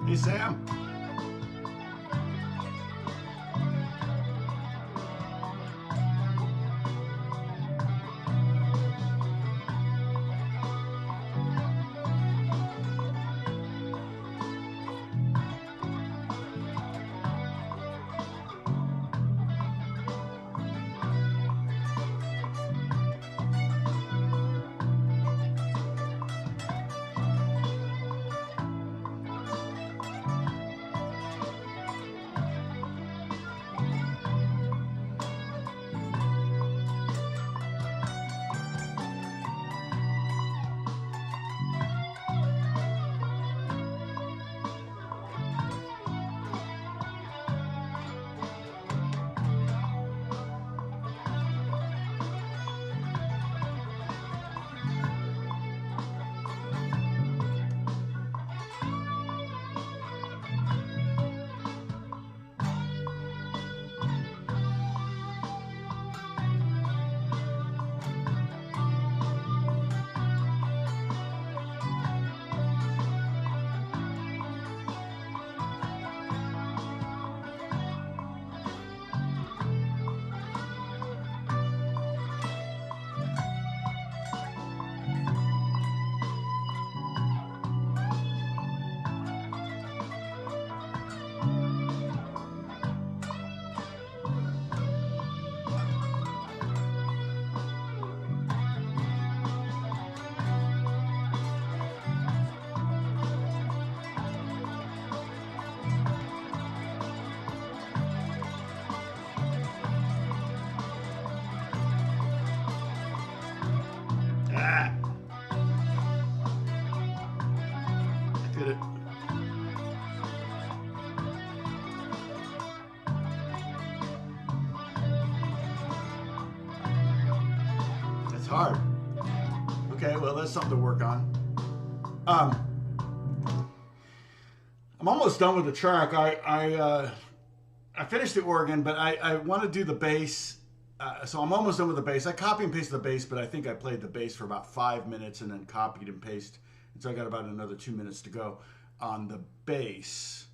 Hey, Sam. Did it. That's hard. Okay, well, that's something to work on. I'm almost done with the track. I finished the organ, but I want to do the bass. So I'm almost done with the bass. I copy and pasted the bass, but I think I played the bass for about 5 minutes and then copied and pasted. And so I got about another 2 minutes to go on the bass.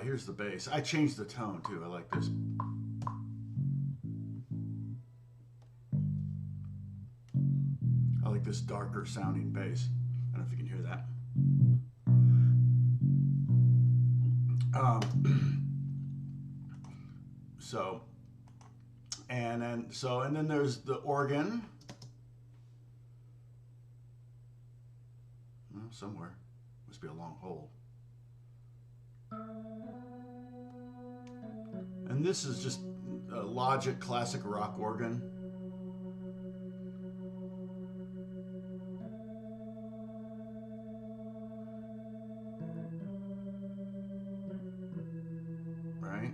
Here's the bass. I changed the tone too. I like this. I like this darker sounding bass. I don't know if you can hear that. And then there's the organ. Well, somewhere. Must be a long hole. And this is just a Logic classic rock organ. Right?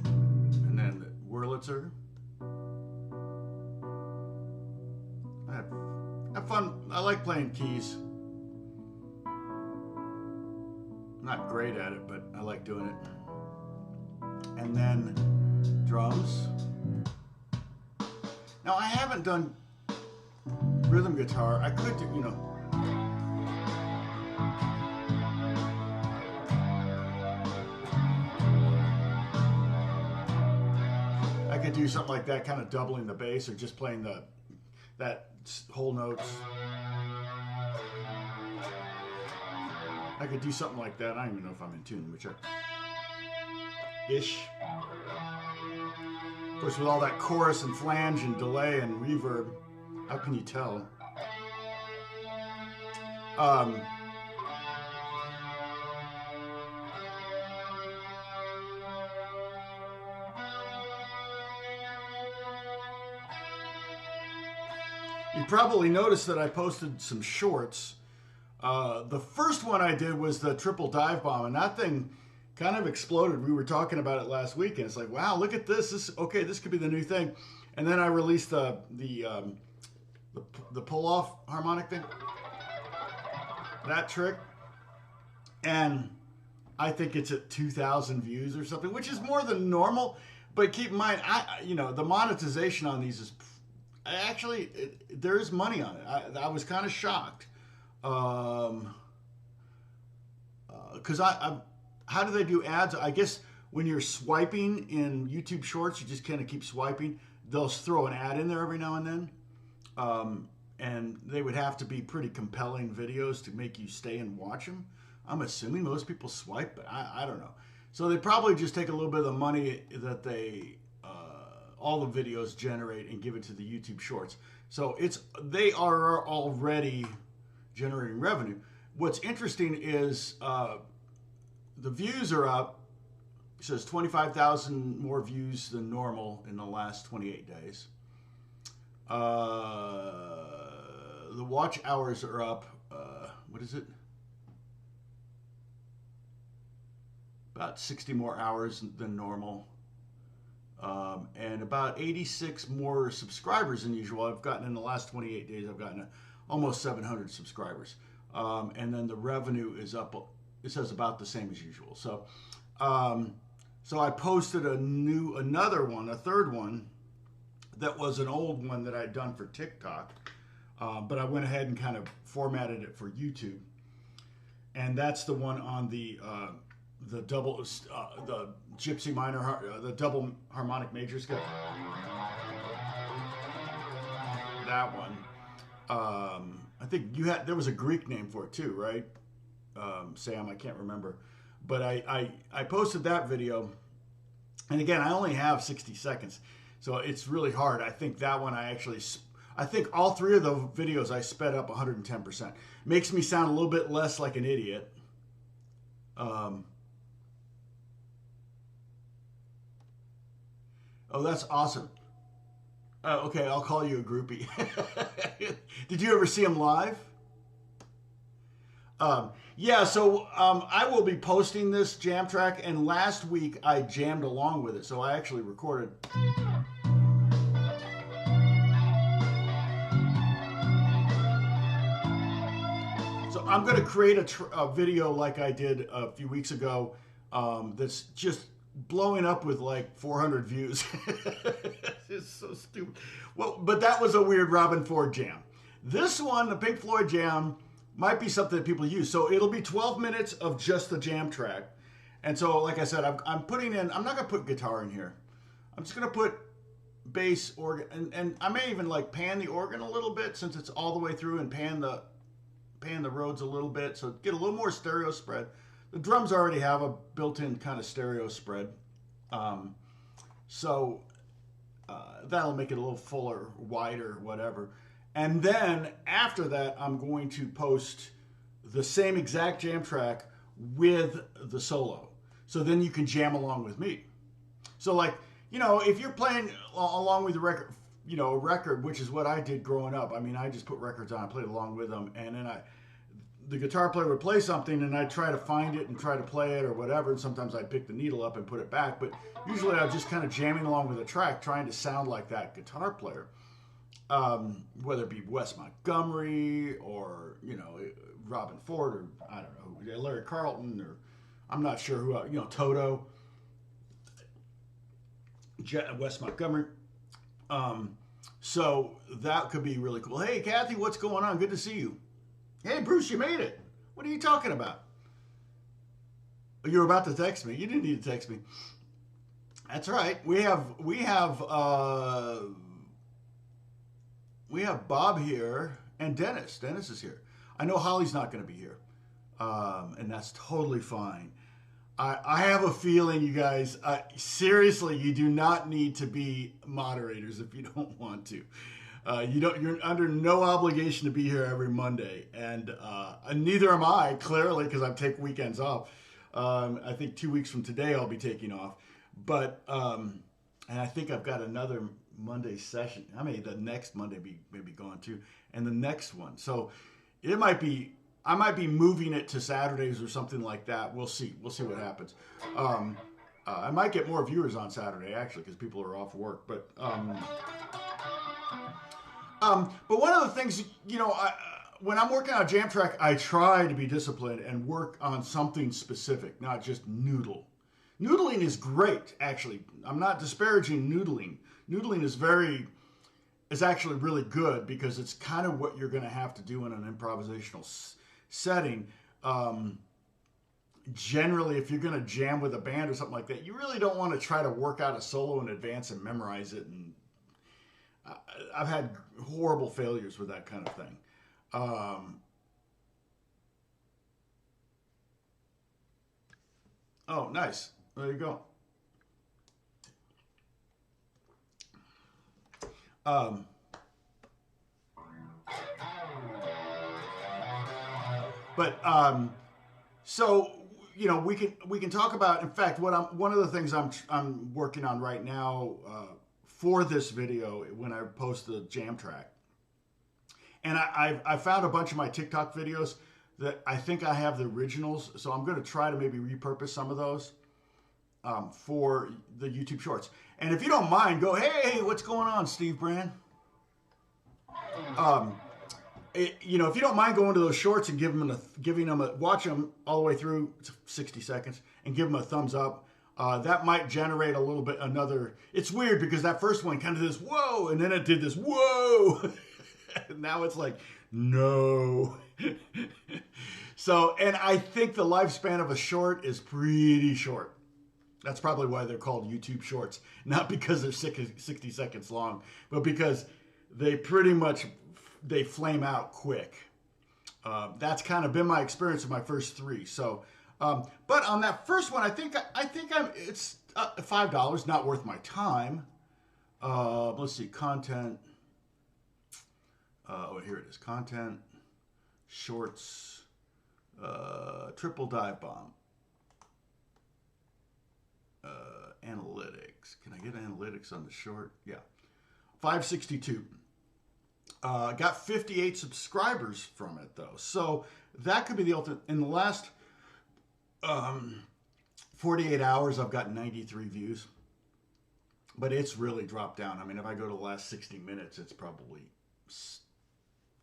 And then the Wurlitzer. Have fun. I like playing keys. I'm not great at it, but I like doing it. And then drums. Now I haven't done rhythm guitar. I could do, you know. I could do something like that, kind of doubling the bass or just playing that whole notes. I could do something like that. I don't even know if I'm in tune, which ish. Of course, with all that chorus and flange and delay and reverb, how can you tell? You probably noticed that I posted some shorts. The first one I did was the triple dive bomb, and that thing kind of exploded. We were talking about it last week, and it's like, wow, look at this. This could be the new thing. And then I released the pull-off harmonic thing, that trick, and I think it's at 2,000 views or something, which is more than normal. But keep in mind, the monetization on these is actually there is money on it. I was kind of shocked. Because I how do they do ads? I guess when you're swiping in YouTube Shorts, you just kind of keep swiping. They'll throw an ad in there every now and then. And they would have to be pretty compelling videos to make you stay and watch them. I'm assuming most people swipe, but I don't know. So they probably just take a little bit of the money that all the videos generate and give it to the YouTube Shorts. So they are already generating revenue. What's interesting is the views are up. It says 25,000 more views than normal in the last 28 days. The watch hours are up. What is it? About 60 more hours than normal. And about 86 more subscribers than usual. I've gotten in the last 28 days, I've gotten almost 700 subscribers. And then the revenue is up, it says about the same as usual. So, so I posted another one, a third one, that was an old one that I'd done for TikTok. But I went ahead and kind of formatted it for YouTube. And that's the one on the double, the Gypsy minor, the double harmonic major scale. That one. I think there was a Greek name for it too, right? Sam, I can't remember. But I posted that video. And again, I only have 60 seconds. So it's really hard. I think that one I think all three of the videos I sped up 110%. Makes me sound a little bit less like an idiot. Oh, that's awesome. Okay, I'll call you a groupie. Did you ever see him live? Yeah, so I will be posting this jam track, and last week I jammed along with it, so I actually recorded. So I'm going to create a video like I did a few weeks ago that's just blowing up with like 400 views. It's so stupid. Well, but that was a weird Robin Ford jam. This one, the Pink Floyd jam, might be something that people use. So it'll be 12 minutes of just the jam track. And so, like I said, I'm putting in, I'm not going to put guitar in here. I'm just going to put bass, organ, and I may even like pan the organ a little bit since it's all the way through, and pan the Rhodes a little bit, so get a little more stereo spread. The drums already have a built-in kind of stereo spread. So that'll make it a little fuller, wider, whatever. And then after that, I'm going to post the same exact jam track with the solo. So then you can jam along with me. So like, if you're playing along with the record, a record, which is what I did growing up. I mean, I just put records on, I played along with them, and then the guitar player would play something, and I'd try to find it and try to play it or whatever, and sometimes I'd pick the needle up and put it back, but usually I was just kind of jamming along with the track, trying to sound like that guitar player, whether it be Wes Montgomery or, Robin Ford, or I don't know, Larry Carlton, or I'm not sure who, Toto, Wes Montgomery. So that could be really cool. Hey, Kathy, what's going on? Good to see you. Hey, Bruce, you made it. What are you talking about? You were about to text me. You didn't need to text me. That's right. We have Bob here and Dennis. Dennis is here. I know Holly's not going to be here, and that's totally fine. I have a feeling, you guys, seriously, you do not need to be moderators if you don't want to. You're under no obligation to be here every Monday, and neither am I, clearly, because I take weekends off. I think 2 weeks from today I'll be taking off, but and I think I've got another Monday session. I mean, the next Monday maybe gone too, and the next one. So I might be moving it to Saturdays or something like that. We'll see. We'll see what happens. I might get more viewers on Saturday actually because people are off work, but. But one of the things, when I'm working on a jam track, I try to be disciplined and work on something specific, not just noodle. Noodling is great, actually. I'm not disparaging noodling. Noodling is actually really good because it's kind of what you're going to have to do in an improvisational setting. generally, if you're going to jam with a band or something like that, you really don't want to try to work out a solo in advance and memorize it. And I've had horrible failures with that kind of thing. Oh, nice. There you go. So we can talk about. In fact, one of the things I'm working on right now for this video when I post the jam track, and I found a bunch of my TikTok videos that I think I have the originals, so I'm going to try to maybe repurpose some of those for the YouTube Shorts. And if you don't mind, go, hey, what's going on, Steve Brand? If you don't mind going to those shorts and giving them a watch them all the way through, it's 60 seconds, and give them a thumbs up. That might generate a little bit another. It's weird because that first one kind of did this whoa, and then it did this whoa. Now it's like no. So, and I think the lifespan of a short is pretty short. That's probably why they're called YouTube Shorts, not because they're 60 seconds long, but because they pretty much they flame out quick. That's kind of been my experience with my first three. So, but on that first one, I think it's $5, not worth my time. Let's see, content. Oh, here it is. Content, shorts, triple dive bomb, analytics. Can I get analytics on the short? Yeah, 562. Got 58 subscribers from it though, so that could be the ultimate. In the last 48 hours, I've got 93 views, but it's really dropped down. I mean, if I go to the last 60 minutes, it's probably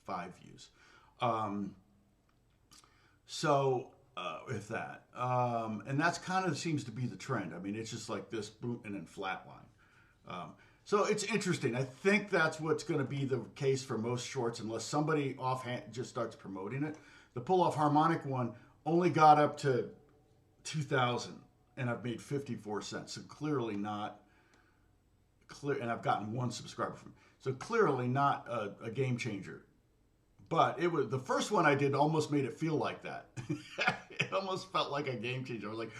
5 views. If that, and that's kind of seems to be the trend. I mean, it's just like this boom and then flatline. So it's interesting. I think that's what's going to be the case for most shorts, unless somebody offhand just starts promoting it. The pull-off harmonic one only got up to 2,000, and I've made 54 cents. So clearly not clear, and I've gotten 1 subscriber from it. So clearly not a game changer. But it was the first one I did almost made it feel like that. It almost felt like a game changer. I was like,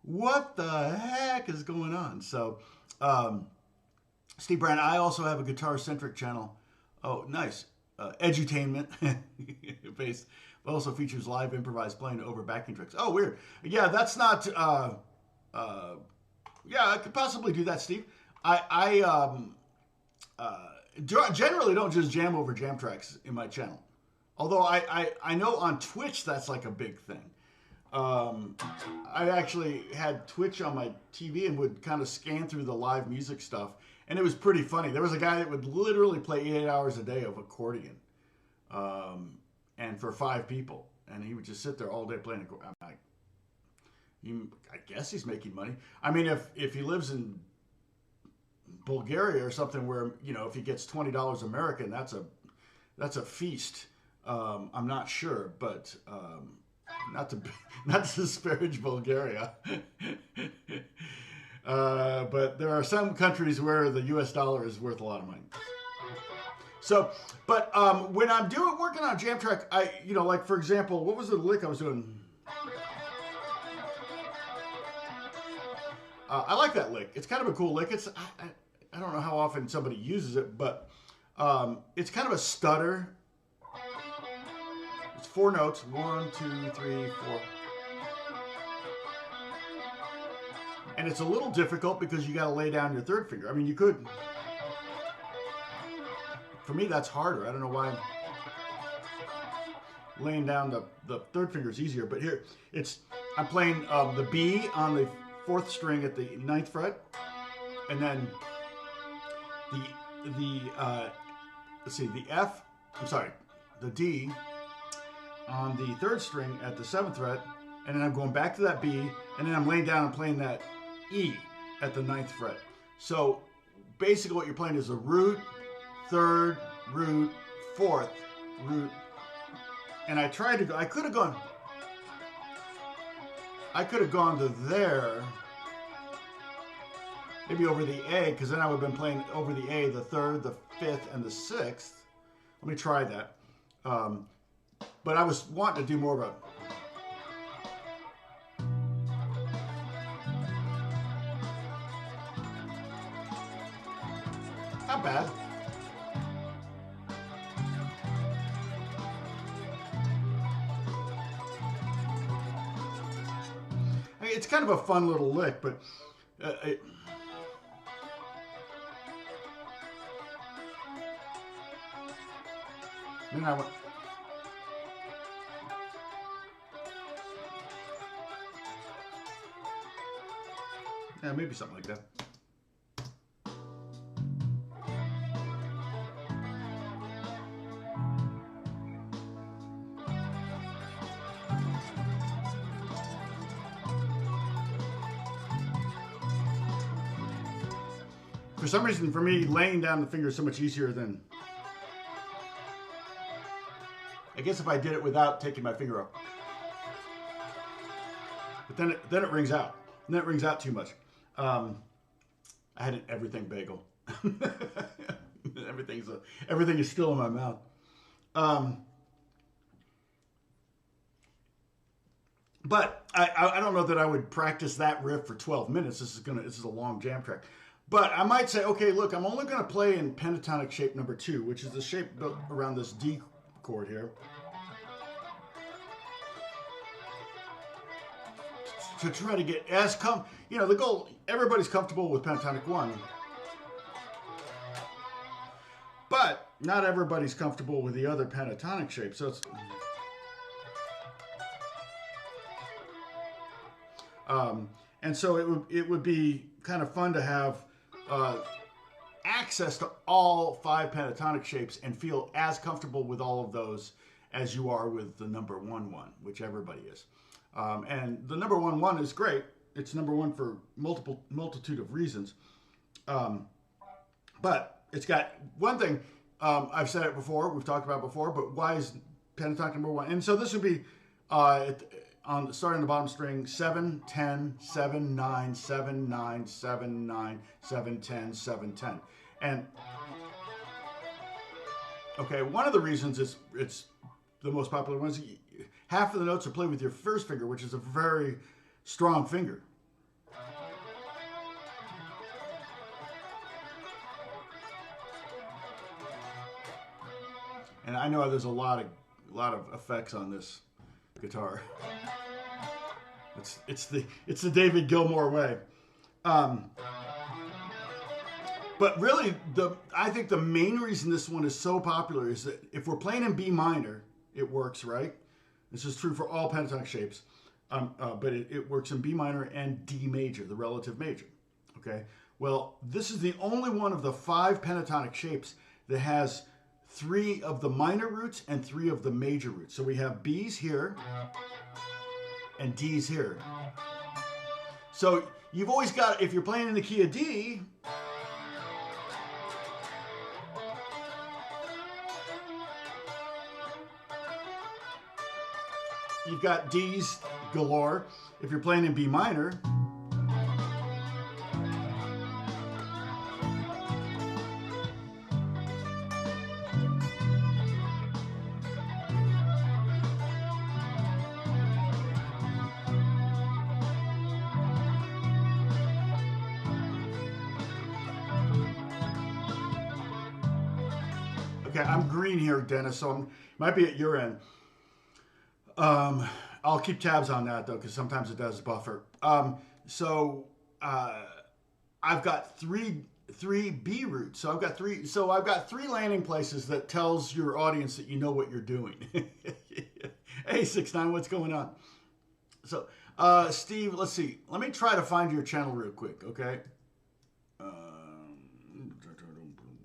what the heck is going on? So, Steve Brand, I also have a guitar-centric channel. Oh, nice. Edutainment. Based. Also features live improvised playing over backing tracks. Oh, weird. Yeah, that's not... yeah, I could possibly do that, Steve. I generally don't just jam over jam tracks in my channel. Although I know on Twitch that's like a big thing. I actually had Twitch on my TV and would kind of scan through the live music stuff. And it was pretty funny. There was a guy that would literally play 8 hours a day of accordion. And for 5 people. And he would just sit there all day playing accordion. I guess he's making money. I mean, if he lives in Bulgaria or something where, if he gets $20 American, that's a feast. I'm not sure, but not to disparage Bulgaria. But there are some countries where the U.S. dollar is worth a lot of money. So, but when I'm working on jam track, like for example, what was the lick I was doing? I like that lick. It's kind of a cool lick. I don't know how often somebody uses it, but it's kind of a stutter. It's 4 notes. 1, 2, 3, 4. And it's a little difficult because you got to lay down your 3rd finger. I mean, you could. For me, that's harder. I don't know why. Laying down the 3rd finger is easier, but here I'm playing the B on the 4th string at the 9th fret, and then the F. I'm sorry, the D on the 3rd string at the 7th fret, and then I'm going back to that B, and then I'm laying down and playing that E at the 9th fret. So basically, what you're playing is a root, 3rd, root, 4th, root. And I tried to go, I could have gone, I could have gone to there, maybe over the A, because then I would have been playing over the A, the 3rd, the 5th, and the 6th. Let me try that. But I was wanting to do more of a... Not bad. I mean, it's kind of a fun little lick, but... then I went... Yeah, maybe something like that. For some reason, for me, laying down the finger is so much easier than... I guess if I did it without taking my finger up. But then it rings out. And then it rings out too much. I had an everything bagel. Everything is still in my mouth. But I don't know that I would practice that riff for 12 minutes. This is a long jam track. But I might say, okay, look, I'm only going to play in pentatonic shape number 2, which is the shape built around this D chord here. To try to get as the goal, everybody's comfortable with pentatonic 1. But not everybody's comfortable with the other pentatonic shapes. So it's... and so it would be kind of fun to have access to all 5 pentatonic shapes and feel as comfortable with all of those as you are with the number 1-1, which everybody is. And the number 1-1 is great. It's number 1 for multitude of reasons. But it's got one thing, I've said it before, we've talked about it before, but why is pentatonic number 1? And so this would be starting the bottom string 7, 10, 7, 9, 7, 9, 7, 9, 7, 10, 7, 10. And okay, one of the reasons it's the most popular one is half of the notes are played with your first finger, which is a very strong finger. And I know there's a lot of effects on this guitar. It's the David Gilmour way. But really, I think the main reason this one is so popular is that if we're playing in B minor, it works, right? This is true for all pentatonic shapes, but it works in B minor and D major, the relative major. Okay. Well, this is the only one of the 5 pentatonic shapes that has 3 of the minor roots and 3 of the major roots. So we have B's here and D's here. So you've always got, if you're playing in the key of D, you've got D's galore. If you're playing in B minor, okay, I'm green here, Dennis, so it might be at your end. I'll keep tabs on that though, because sometimes it does buffer. So I've got three B roots. So I've got three landing places that tells your audience that you know what you're doing. Hey, 6ix9ine, what's going on? So Steve, let's see. Let me try to find your channel real quick, okay?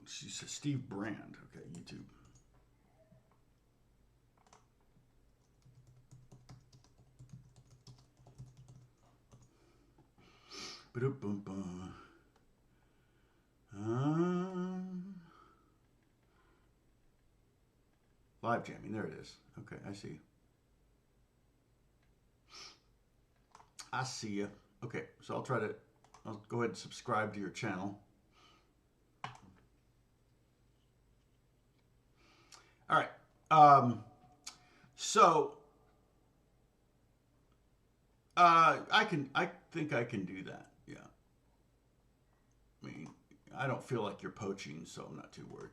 She says Steve Brand, okay, YouTube. Live jamming, there it is. Okay, I see. I see you. Okay, so I'll go ahead and subscribe to your channel. All right. I think I can do that. Yeah. I mean, I don't feel like you're poaching, so I'm not too worried.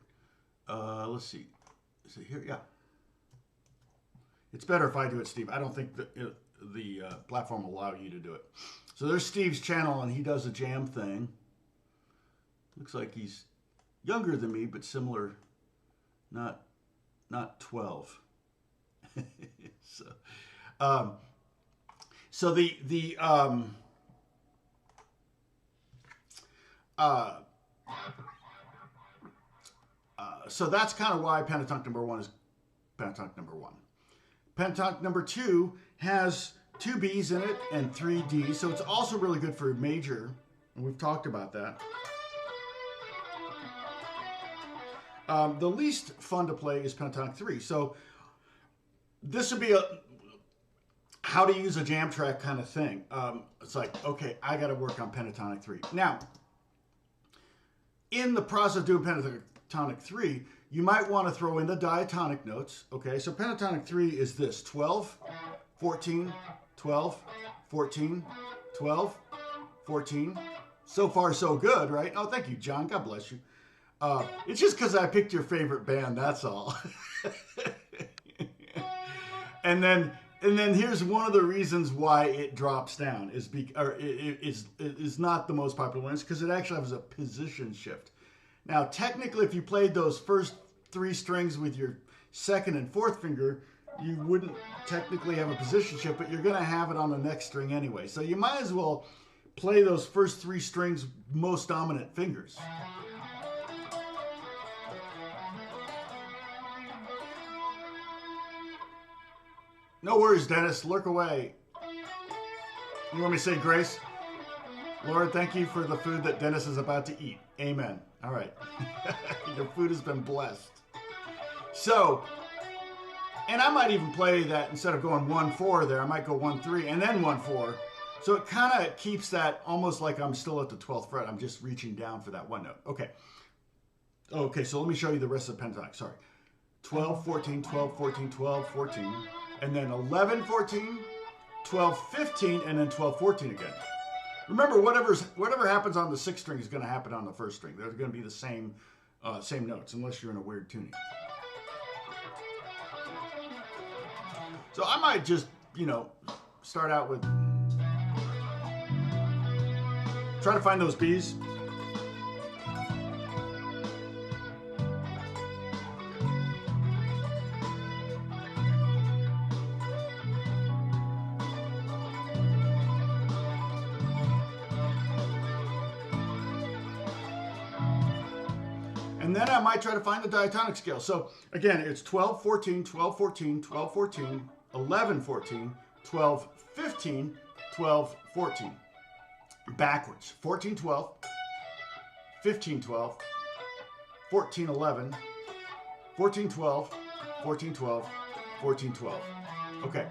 Let's see. Is it here? Yeah. It's better if I do it, Steve. I don't think the platform will allow you to do it. So there's Steve's channel, and he does a jam thing. Looks like he's younger than me, but similar. Not 12. So so that's kind of why Pentatonic number 1 is Pentatonic number 1. Pentatonic number 2 has 2 Bs in it and 3 Ds, so it's also really good for major, and we've talked about that. The least fun to play is Pentatonic 3. So this would be a how to use a jam track kind of thing. It's like, okay, I got to work on Pentatonic 3. Now, in the process of doing Pentatonic 3, you might want to throw in the diatonic notes. Okay, so Pentatonic 3 is this: 12, 14, 12, 14, 12, 14. So far, so good, right? Oh, thank you, John. God bless you. It's just because I picked your favorite band, that's all. And then here's one of the reasons why it drops down is it is not the most popular one. It's because it actually has a position shift. Now, technically, if you played those first 3 strings with your 2nd and 4th finger, you wouldn't technically have a position shift, but you're going to have it on the next string anyway. So you might as well play those first 3 strings most dominant fingers. No worries, Dennis. Lurk away. You want me to say grace? Lord, thank you for the food that Dennis is about to eat. Amen. All right. Your food has been blessed. So, and I might even play that instead of going 1-4 there, I might go 1-3 and then 1-4. So it kind of keeps that almost like I'm still at the 12th fret. I'm just reaching down for that one note. Okay. Okay, so let me show you the rest of the pentatonic. Sorry. 12, 14, 12, 14, 12, 14. And then 11, 14, 12, 15, and then 12, 14 again. Remember, whatever happens on the 6th string is going to happen on the 1st string. They're going to be the same notes, unless you're in a weird tuning. So I might just, start out with try to find those Bs. And then I might try to find the diatonic scale. So again, it's 12, 14, 12, 14, 12, 14, 11, 14, 12, 15, 12, 14. Backwards. 14, 12, 15, 12, 14, 11, 14, 12, 14, 12, 14, 12. Okay.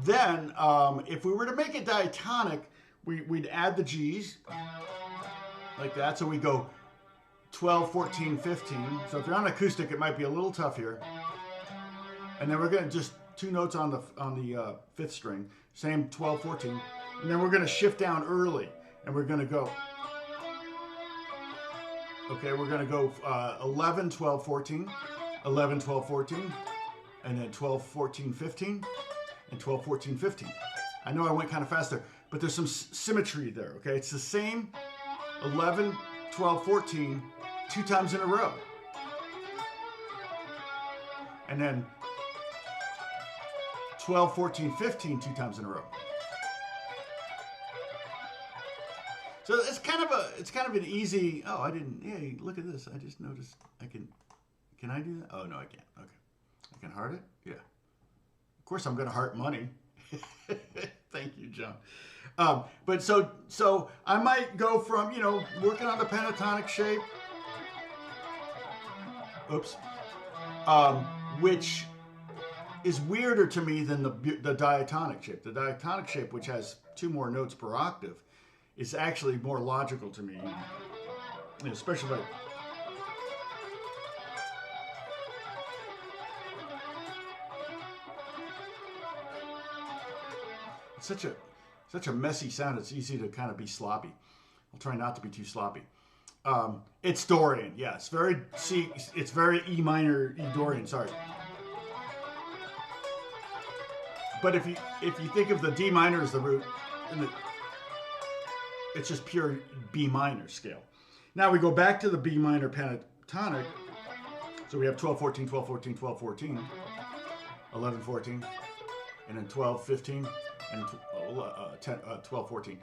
Then, if we were to make it diatonic, we'd add the G's like that. So we go 12, 14, 15. So if you're on acoustic, it might be a little tough here. And then we're going to just 2 notes on the 5th string. Same 12, 14. And then we're going to shift down early. And we're going to go. Okay, we're going to go 11, 12, 14. 11, 12, 14. And then 12, 14, 15. And 12, 14, 15. I know I went kind of fast there, but there's some symmetry there, okay? It's the same 11, 12, 14, 2 times in a row. And then 12, 14, 15, 2 times in a row. So it's kind of an easy, hey, look at this. I just noticed can I do that? Oh, no, I can't. Okay. I can heart it? Yeah. Of course I'm going to heart money. Thank you, John. But so I might go from, working on the pentatonic shape. Oops. Which is weirder to me than the diatonic shape. The diatonic shape, which has 2 more notes per octave, is actually more logical to me, especially like. It's such a messy sound. It's easy to kind of be sloppy. I'll try not to be too sloppy. It's Dorian. Yeah, it's very It's very E minor, E Dorian. Sorry. But if you think of the D minor as the root, and it's just pure B minor scale. Now we go back to the B minor pentatonic. So we have 12, 14, 12, 14, 12, 14, 11, 14, and then 12, 15, and 10, 12, 14.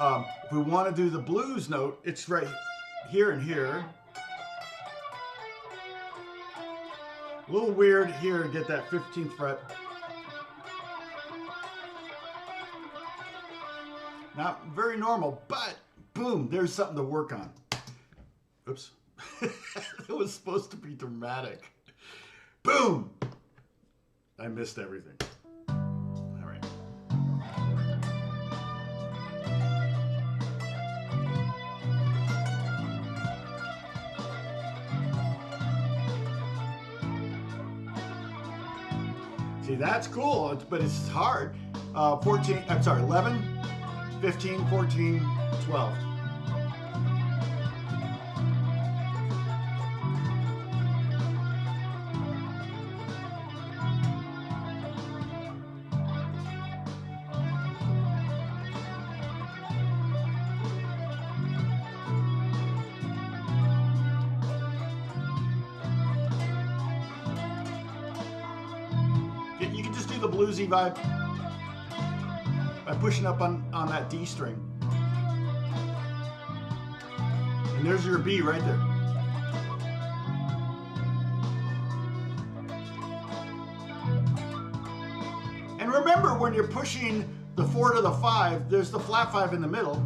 If we want to do the blues note, it's right here and here. A little weird here to get that 15th fret. Not very normal, but boom, there's something to work on. Oops. It was supposed to be dramatic. Boom! I missed everything. All right. See, that's cool, but it's hard. 11, 15, 14, 12. You can just do the bluesy vibe by pushing up on that D string. And there's your B right there. And remember, when you're pushing the 4 to the 5, there's the flat 5 in the middle.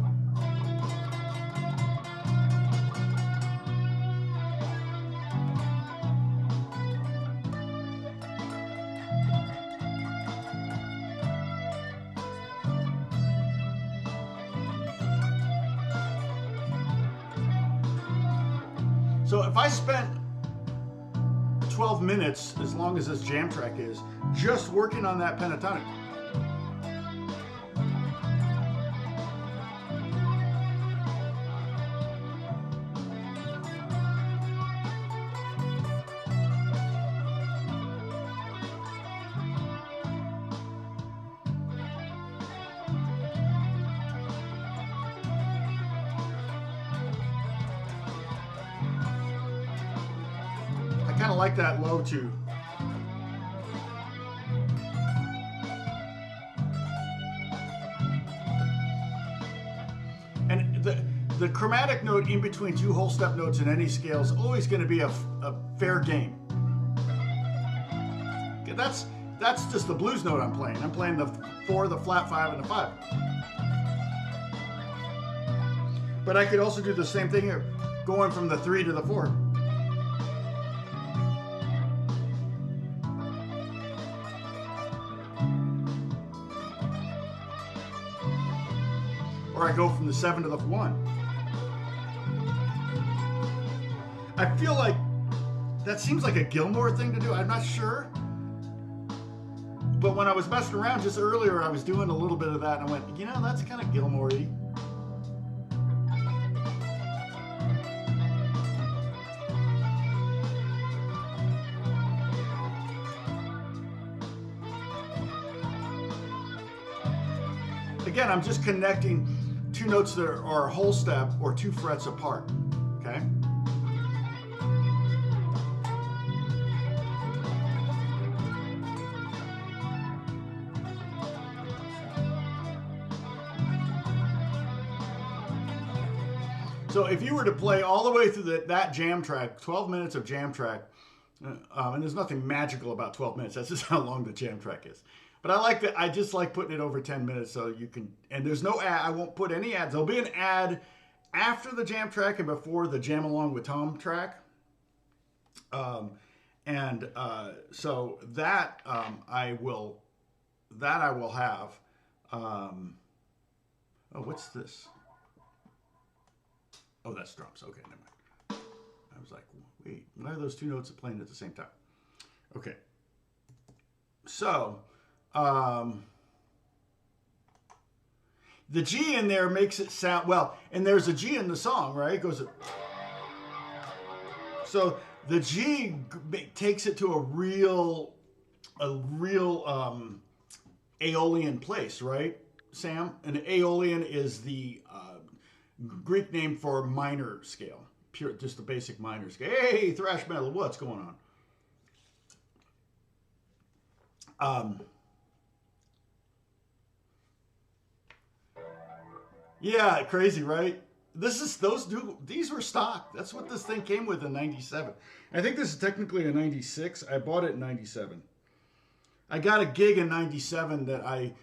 So if I spent 12 minutes, as long as this jam track is, just working on that pentatonic, kind of like that low too. And the chromatic note in between 2 whole step notes in any scale is always going to be a fair game. Okay, that's just the blues note I'm playing. I'm playing the 4, the flat 5, and the 5. But I could also do the same thing here, going from the 3 to the 4. Or I go from the 7 to the 1. I feel like that seems like a Gilmore thing to do. I'm not sure. But when I was messing around just earlier, I was doing a little bit of that, and I went, you know, that's kind of Gilmore-y. Again, I'm just connecting 2 notes that are a whole step or 2 frets apart, okay? So if you were to play all the way through that jam track, 12 minutes of jam track, and there's nothing magical about 12 minutes, that's just how long the jam track is. But I just like putting it over 10 minutes so you can, and there's no ad, I won't put any ads. There'll be an ad after the jam track and before the Jam Along with Tom track. And so that I will have. Oh, what's this? Oh, that's drums. Okay, never mind. I was like, wait, why are those two notes playing at the same time? Okay. So, the G in there makes it sound, well, and there's a G in the song, right? It goes, so the G takes it to a real Aeolian place, right, Sam? An Aeolian is the Greek name for minor scale, pure, just the basic minor scale. Hey, thrash metal, what's going on? Yeah, crazy, right? These were stock. That's what this thing came with in '97. I think this is technically a '96. I bought it in '97. I got a gig in '97 that I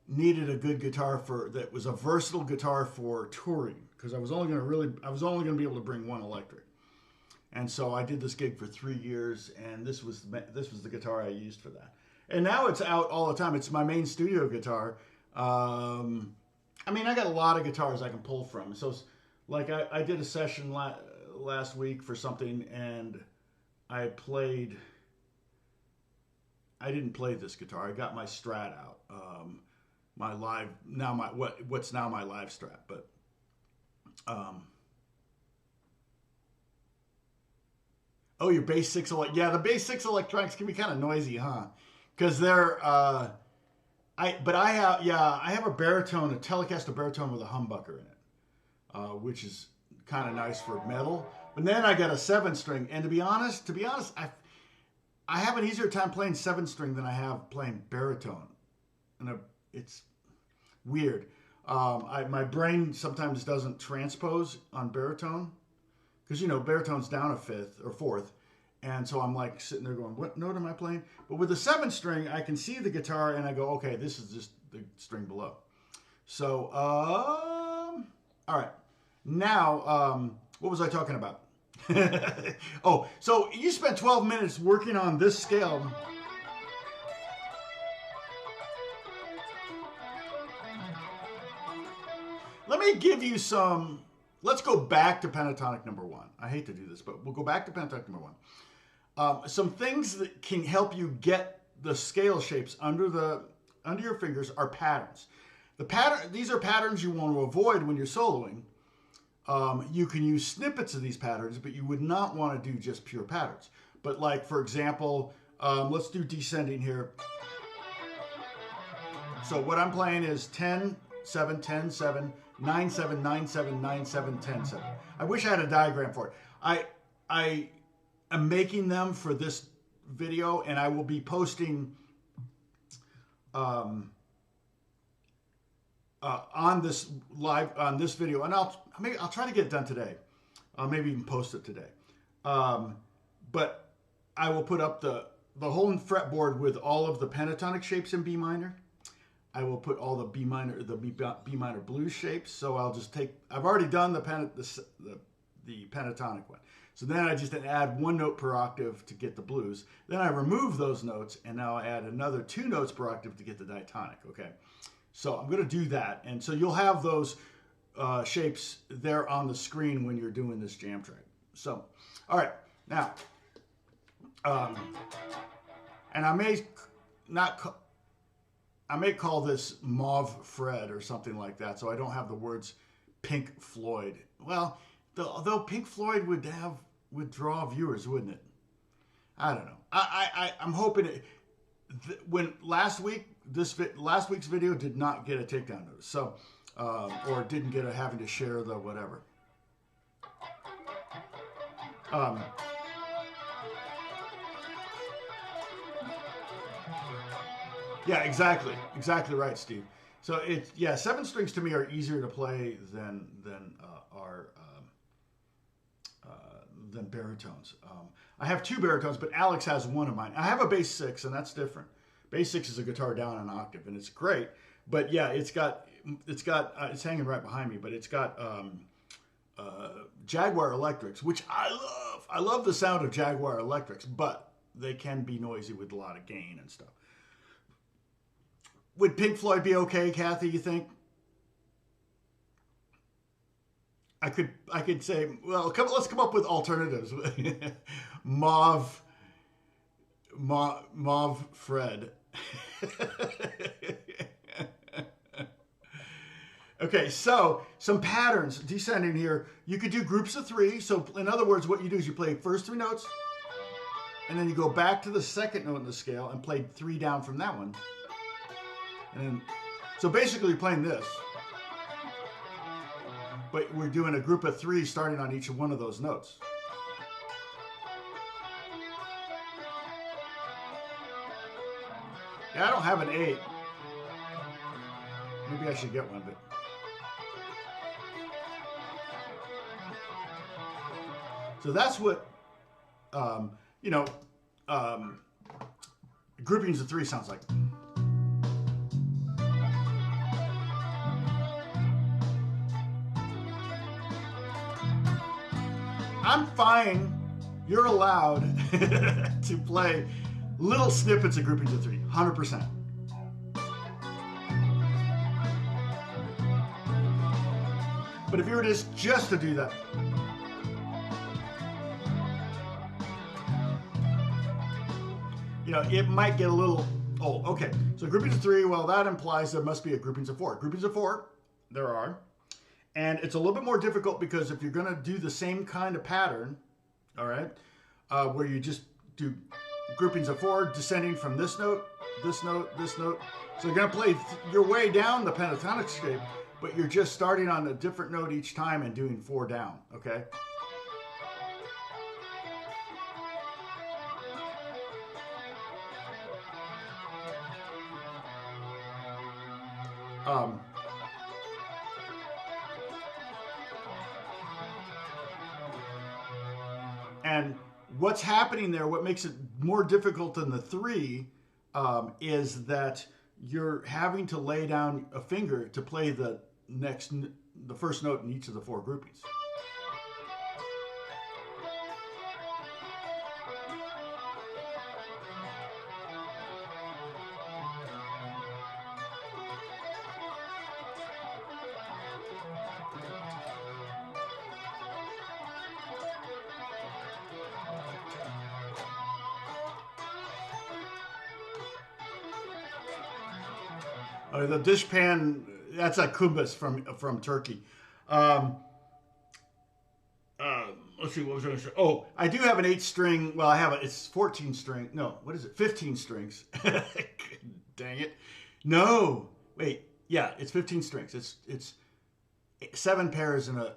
needed a good guitar for, that was a versatile guitar for touring, because I was only going to be able to bring one electric. And so I did this gig for 3 years, and this was the guitar I used for that. And now it's out all the time. It's my main studio guitar. I mean, I got a lot of guitars I can pull from. So, like, I did a session last week for something, and I didn't play this guitar. I got my Strat out, what's now my live Strat. But oh, your bass six yeah, the bass six electronics can be kind of noisy, huh? Because they're I have a baritone, a Telecaster baritone with a humbucker in it, which is kind of nice for metal. But then I got a 7-string, and to be honest, I have an easier time playing 7-string than I have playing baritone, and it's weird. My brain sometimes doesn't transpose on baritone, because baritone's down a fifth or fourth. And so I'm like sitting there going, what note am I playing? But with the 7-string, I can see the guitar and I go, okay, this is just the string below. So, all right. Now, what was I talking about? Oh, so you spent 12 minutes working on this scale. Let me give you some, let's go back to pentatonic number 1. I hate to do this, but we'll go back to pentatonic number 1. Some things that can help you get the scale shapes under your fingers are patterns. These are patterns you want to avoid when you're soloing. You can use snippets of these patterns, but you would not want to do just pure patterns. But like, for example, let's do descending here. So what I'm playing is 10, 7, 10, 7, 9, 7, 9, 7, 9, 7, 10, 7. I wish I had a diagram for it. I'm making them for this video, and I will be posting on this video, and I'll try to get it done today. I'll maybe even post it today. But I will put up the whole fretboard with all of the pentatonic shapes in B minor. I will put all the B minor blues shapes. So I've already done the pentatonic one. So then I just add 1 note per octave to get the blues. Then I remove those notes, and now I add another 2 notes per octave to get the diatonic, okay? So I'm going to do that. And so you'll have those shapes there on the screen when you're doing this jam track. So, all right. Now, and I may call this Mauve Fred or something like that, so I don't have the words Pink Floyd. Well, though Pink Floyd would draw viewers, wouldn't it? I don't know. I'm hoping it. When last week's video did not get a takedown notice, so or didn't get a having to share the whatever. Yeah, exactly right, Steve. So 7 strings to me are easier to play than baritones. I have 2 baritones, but Alex has 1 of mine. I have a bass 6, and that's different. Bass 6 is a guitar down an octave, and it's great. But yeah, it's hanging right behind me, but it's got Jaguar Electrics, which I love. I love the sound of Jaguar Electrics, but they can be noisy with a lot of gain and stuff. Would Pink Floyd be okay, Kathy, you think? I could say, well, let's come up with alternatives. Mauve Fred. Okay, so some patterns descending here. You could do groups of 3. So in other words, what you do is you play first 3 notes, and then you go back to the second note in the scale and play 3 down from that one. And then, so basically you're playing this. But we're doing a group of 3 starting on each one of those notes. Yeah, I don't have an 8. Maybe I should get one, but... So that's what, groupings of 3 sounds like. I'm fine. You're allowed to play little snippets of groupings of 3, 100%. But if you were just to do that, it might get a little old. Okay, so groupings of 3, well, that implies there must be a groupings of 4. Groupings of 4, there are. And it's a little bit more difficult because if you're going to do the same kind of pattern, all right, where you just do groupings of 4 descending from this note, this note, this note. So you're going to play your way down the pentatonic scale, but you're just starting on a different note each time and doing 4 down, okay? And what's happening there, what makes it more difficult than the 3, is that you're having to lay down a finger to play the first note in each of the 4 groupings. The dishpan, that's a kubas from Turkey. Let's see, what was I going to say? Oh, I do have an 8-string. Well, I have it's 14 string. No, what is it? 15 strings. Dang it. No, wait. Yeah, it's 15 strings. It's 7 pairs in a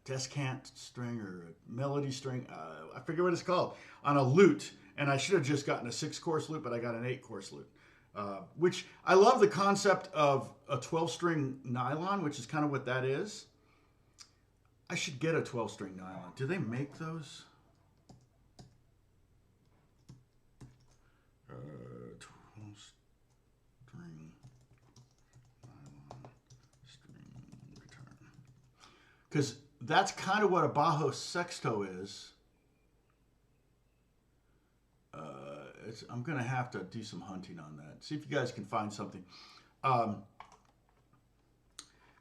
descant string or a melody string. I forget what it's called, on a lute. And I should have just gotten a 6-course lute, but I got an 8-course lute. Which I love the concept of a 12-string nylon, which is kind of what that is. I should get a 12-string nylon. Do they make those? 12-string nylon string guitar. Because that's kind of what a Bajo sexto is. I'm going to have to do some hunting on that. See if you guys can find something.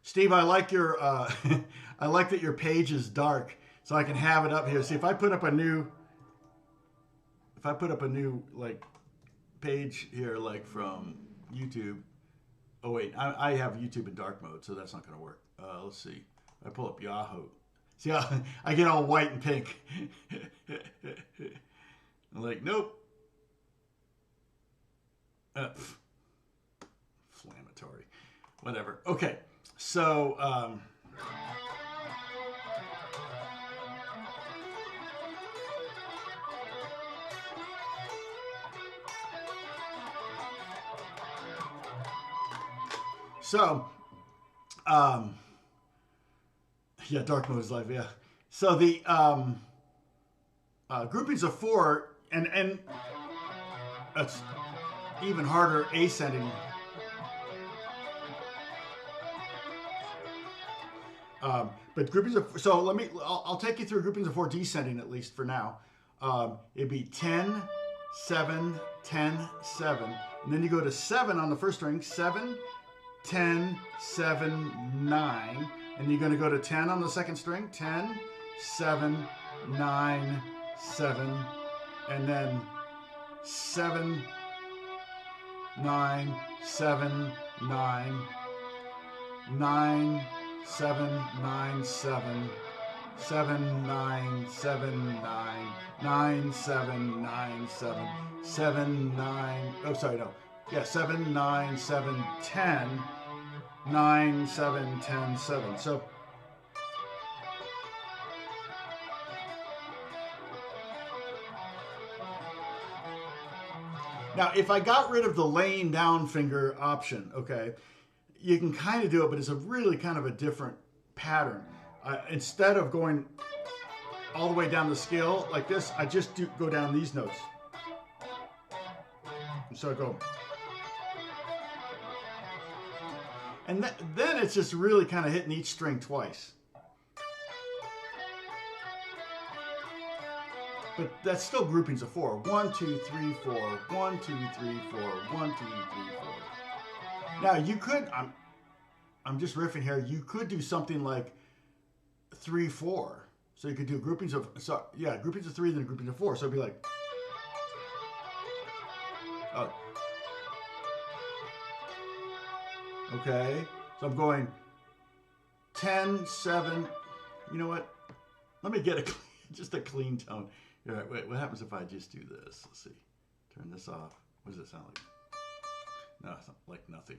Steve, I like your I like that your page is dark, so I can have it up here. See, if I put up a new like page here, like from YouTube. Oh wait, I have YouTube in dark mode, so that's not going to work. Let's see. I pull up Yahoo. See how I get all white and pink. I'm like, nope. Inflammatory. Whatever. Okay. So, yeah, dark mode is life. Yeah. So the groupings of 4 and that's even harder ascending. But groupings of, so I'll take you through groupings of 4 descending at least for now. It'd be 10, 7, 10, 7. And then you go to 7 on the first string, 7, 10, 7, 9. And you're going to go to 10 on the second string, 10, 7, 9, 7. And then 7, 9, 7, 9, 9, 7, 9, 7, 7, 9, 7, 9, 9, 7, 9, 7, 7, 9, oh, sorry, no. Yeah, 7, 9, 7, 10, 9, 7, 10, 7. So, now, if I got rid of the laying down finger option, okay, you can kind of do it, but it's a really kind of a different pattern. Instead of going all the way down the scale like this, I just go down these notes. So I go. And then it's just really kind of hitting each string twice. But that's still groupings of 4. 1, 2, 3, 4. 1, 2, 3, 4. 1, 2, 3, 4. Now you could, I'm just riffing here, you could do something like 3, 4. So you could do groupings of, so yeah, groupings of 3, then groupings of 4. So it'd be like, oh. Okay, so I'm going 10, 7, you know what? Let me get just a clean tone. All right, wait, what happens if I just do this? Let's see. Turn this off. What does it sound like? No, it's not like nothing.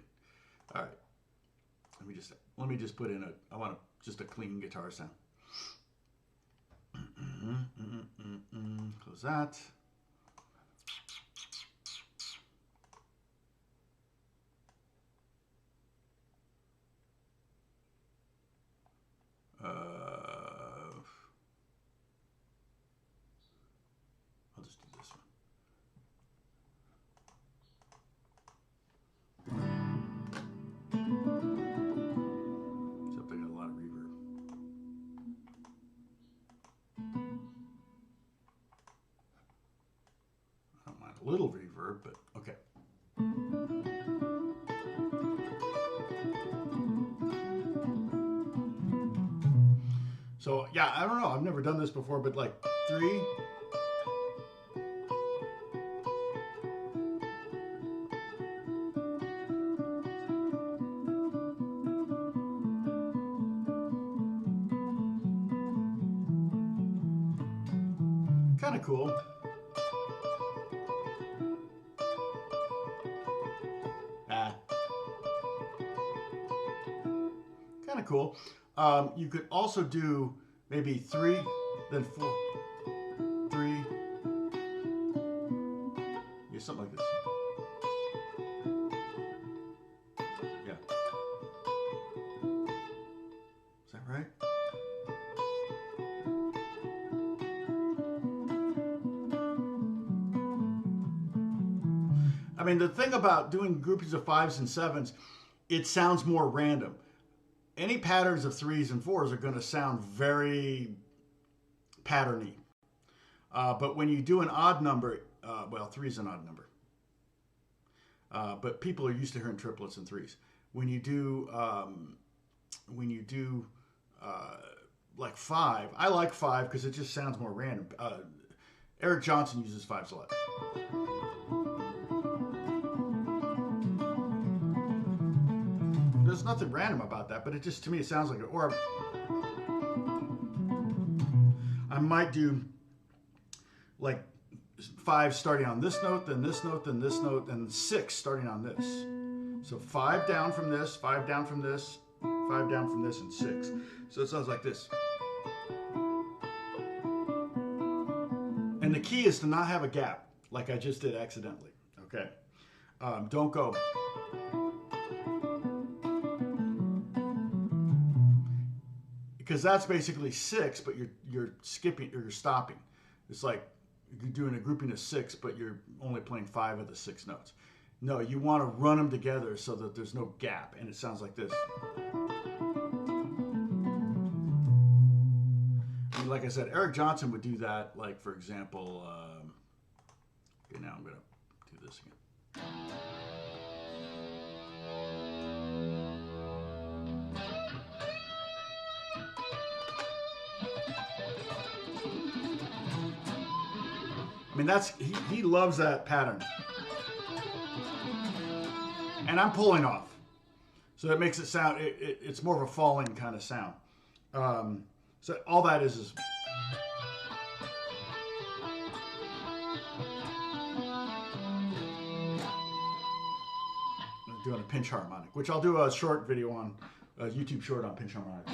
All right. Let me just put in I want just a clean guitar sound. Close that. I'll just do this one. Except I got a lot of reverb. I don't mind a little reverb, but okay. So yeah, I don't know. I've never done this before, but like 3. Kind of cool. Kind of cool. You could also do maybe 3, then 4, 3. Yeah, something like this. Yeah. Is that right? I mean, the thing about doing groupings of 5s and 7s, it sounds more random. Any patterns of 3s and 4s are going to sound very patterny. But when you do an odd number, well, 3 is an odd number. But people are used to hearing triplets and 3s. When you do like 5, I like 5 because it just sounds more random. Eric Johnson uses 5s a lot. There's nothing random about that, but it just, to me, it sounds like it. Or I might do like 5 starting on this note, then this note, then this note, and 6 starting on this. So 5 down from this, 5 down from this, 5 down from this, and 6. So it sounds like this. And the key is to not have a gap, like I just did accidentally. Okay, don't go. Because that's basically 6, but you're skipping or you're stopping. It's like you're doing a grouping of 6, but you're only playing 5 of the 6 notes. No, you want to run them together so that there's no gap, and it sounds like this. like I said, Eric Johnson would do that. Like, for example, okay, now I'm going to do this again. I mean, he loves that pattern. And I'm pulling off. So that makes it sound, it's more of a falling kind of sound. So all that is I'm doing a pinch harmonic, which I'll do a short video on, a YouTube short on pinch harmonic.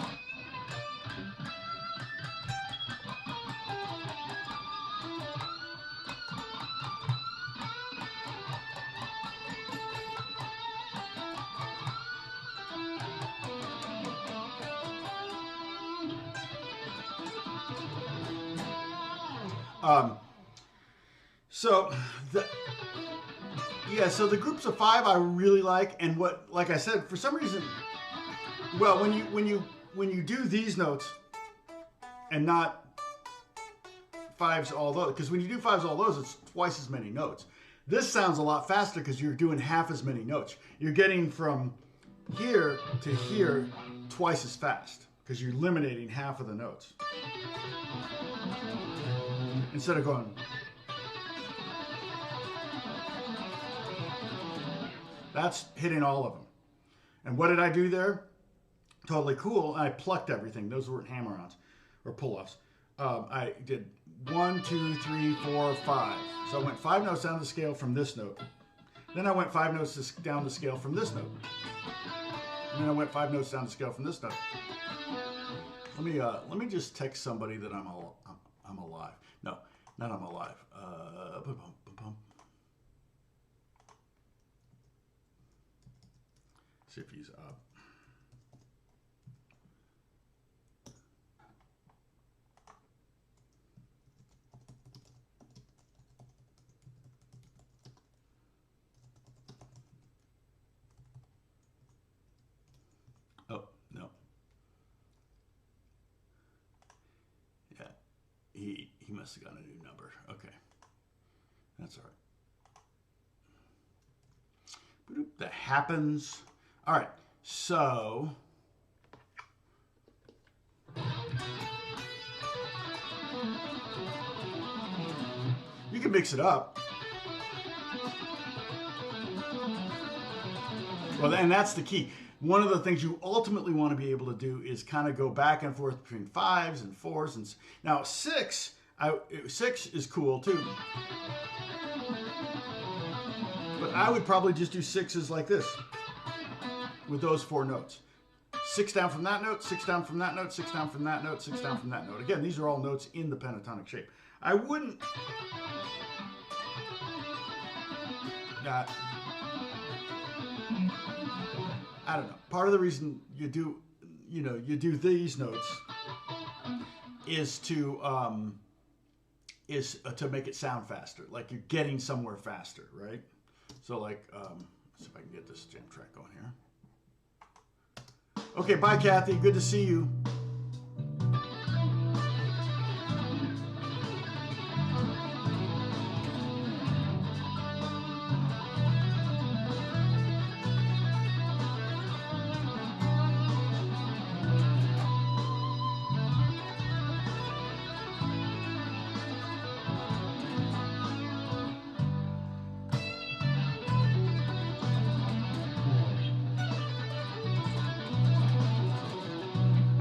So the groups of five I really like, and what, like I said, for some reason, well, when you do these notes and not fives all those, because when you do fives all those, it's twice as many notes. This sounds a lot faster because you're doing half as many notes. You're getting from here to here twice as fast because you're eliminating half of the notes instead of going. That's hitting all of them. And what did I do there? Totally cool. I plucked everything. Those weren't hammer-ons or pull-offs. I did 1, 2, 3, 4, 5. So I went 5 notes down the scale from this note. Then I went 5 notes down the scale from this note. And then I went 5 notes down the scale from this note. Let me just text somebody that I'm alive. No, not I'm alive. See if he's up. Oh, no. Yeah, he must have gotten a new number. Okay, that's all right. That happens. All right, so you can mix it up. Well, and that's the key. One of the things you ultimately want to be able to do is kind of go back and forth between 5s and 4s. And now 6 is cool too. But I would probably just do 6s like this. With those 4 notes. 6 down from that note, 6 down from that note, 6 down from that note, 6 down from that note. Again, these are all notes in the pentatonic shape. I wouldn't... I don't know. Part of the reason you do these notes is to make it sound faster. Like you're getting somewhere faster, right? So like, let's see if I can get this jam track going here. Okay, bye, Kathy. Good to see you.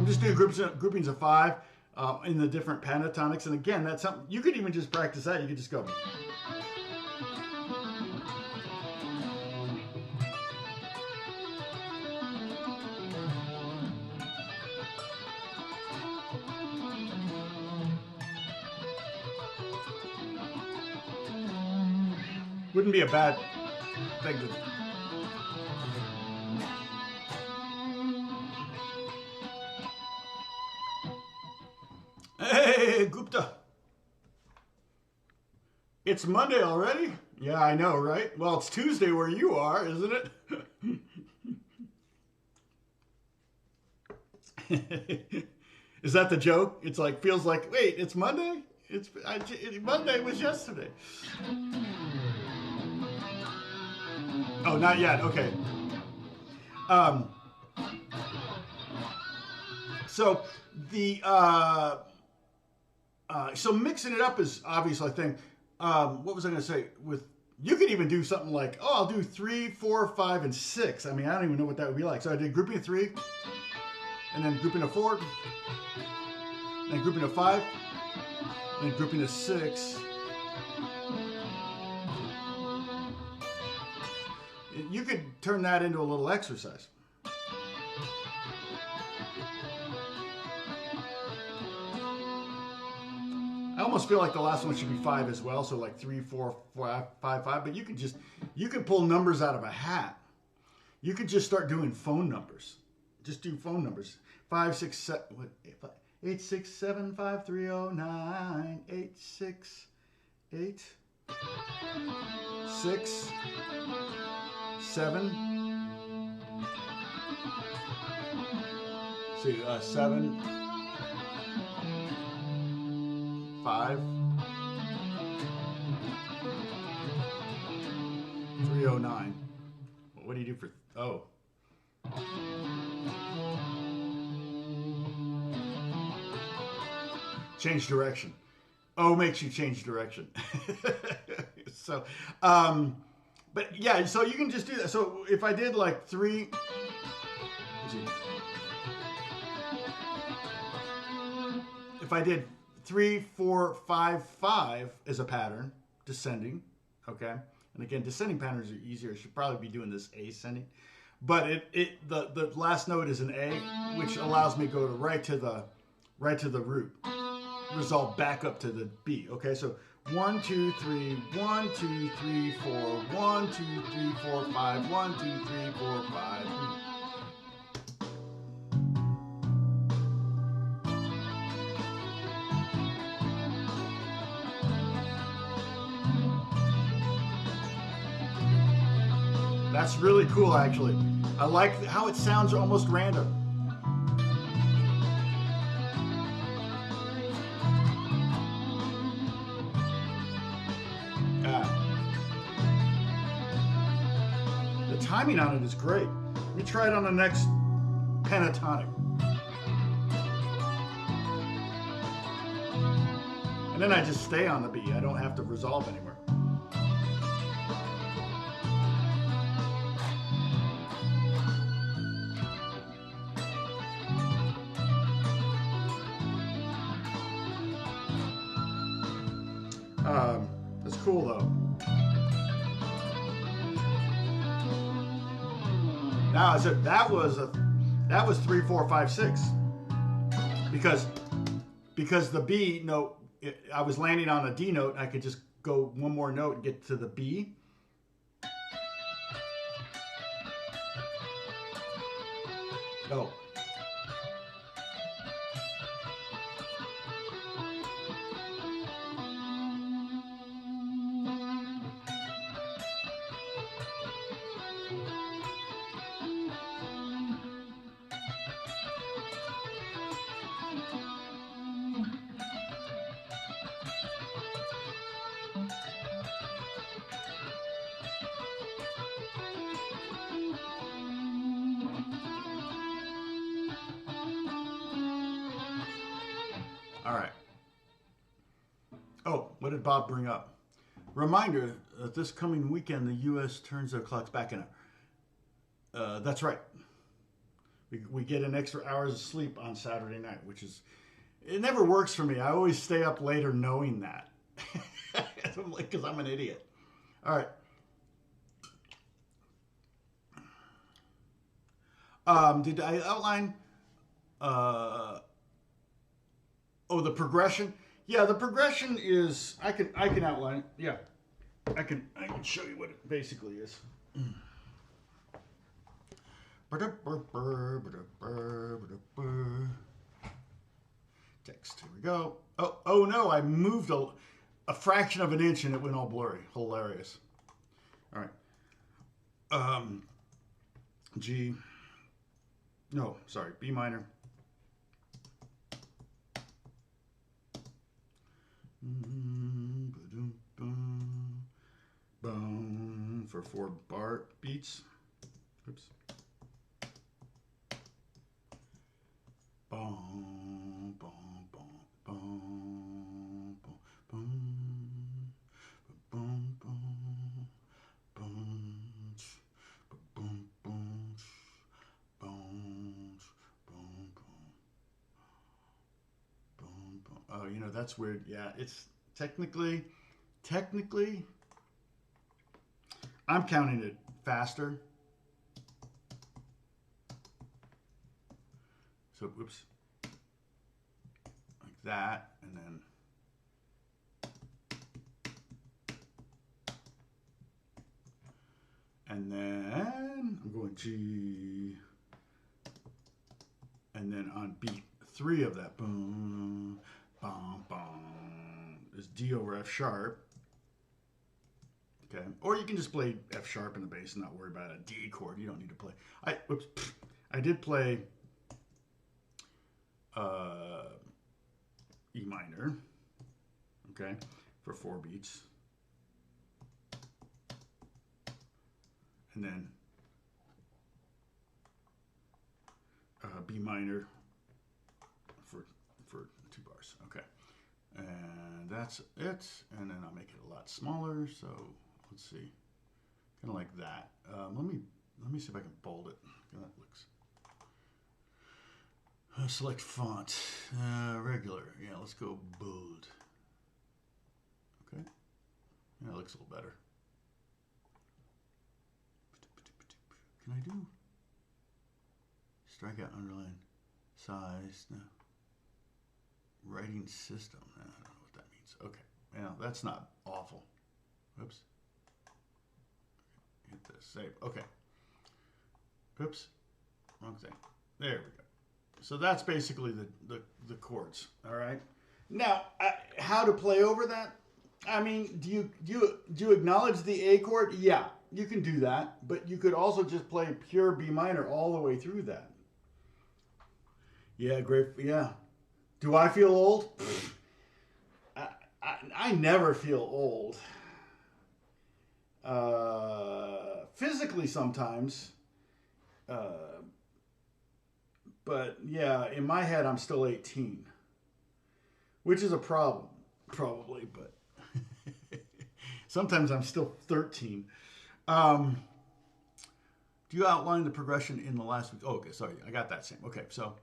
Just do groupings of 5 in the different pentatonics, and again, that's something you could even just practice that. You could just go. Wouldn't be a bad thing to do. Hey, Gupta. It's Monday already? Yeah, I know, right? Well, it's Tuesday where you are, isn't it? Is that the joke? It's like, feels like, wait, it's Monday? Monday was yesterday. Oh, not yet. Okay. So the so mixing it up is obviously a thing. What was I going to say? You could even do something like, oh, I'll do 3, 4, 5, and 6. I mean, I don't even know what that would be like. So I did grouping of 3, and then grouping of 4, and then grouping of 5, and then grouping of 6. You could turn that into a little exercise. I almost feel like the last one should be 5 as well. So like 3, 4, 5, 5, 5. But you can pull numbers out of a hat. You could just start doing phone numbers. Just do phone numbers. 5, 6, 7, 8, 6, 7, 5, 3, 0, 9, 8, 6, 8, 6, 7. See, 7, 5, 309. What do you do for, oh. Change direction. O makes you change direction. So, but yeah, so you can just do that. So if I did like 3, if I did 3, 4, 5, 5 as a pattern, descending, okay? And again, descending patterns are easier. I should probably be doing this ascending. But the last note is an A, which allows me to go right to the root. Resolve back up to the B. Okay, so 1, 2, 3, 1, 2, 3, 4, 1, 2, 3, 4, 5, 1, 2, 3, 4, 5. That's really cool, actually. I like how it sounds almost random. The timing on it is great. Let me try it on the next pentatonic. And then I just stay on the B. I don't have to resolve anywhere. That's cool though. Now I said that was 3, 4, 5, 6 because the B note, I was landing on a D note. I could just go one more note and get to the B. Oh. All right. Oh, what did Bob bring up? Reminder that this coming weekend, the U.S. turns their clocks back in. That's right. We get an extra hours of sleep on Saturday night, which is, it never works for me. I always stay up later knowing that. Because I'm an idiot. All right. Did I outline... Oh, the progression? Yeah, the progression is, I can outline it. Yeah. I can show you what it basically is. Text, here we go. Oh no, I moved a fraction of an inch and it went all blurry. Hilarious. All right. G, no, sorry, B minor. Boom for 4 bar beats. Oops. Boom, boom, boom, boom, boom, boom, boom, boom, boom, boom, boom, boom, boom, boom, boom. Oh, you know, that's weird. Yeah, it's technically, I'm counting it faster. So, whoops, like that, and then I'm going G, and then on beat 3 of that, boom, boom, boom, is D over F sharp. Okay, or you can just play F sharp in the bass and not worry about a D chord. You don't need to play. I did play E minor, okay, for 4 beats, and then B minor for 2 bars, okay, and that's it. And then I'll make it a lot smaller. So let's see, kind of like that. Let me see if I can bold it. That looks. Select font, regular. Yeah, let's go bold. Okay, yeah, it looks a little better. Can I do strikeout, underline, size? No. Writing system. I don't know what that means. Okay, yeah, that's not awful. Oops. Hit this. Save. Okay. Oops. Wrong thing. There we go. So that's basically the chords. All right. Now, how to play over that? I mean, do you acknowledge the A chord? Yeah, you can do that, but you could also just play pure B minor all the way through that. Yeah, great. Yeah. Do I feel old? I never feel old. Physically sometimes. But yeah, in my head, I'm still 18, which is a problem, probably, but sometimes I'm still 13. Do you outline the progression in the last week? Oh, okay, sorry, I got that same. Okay, so,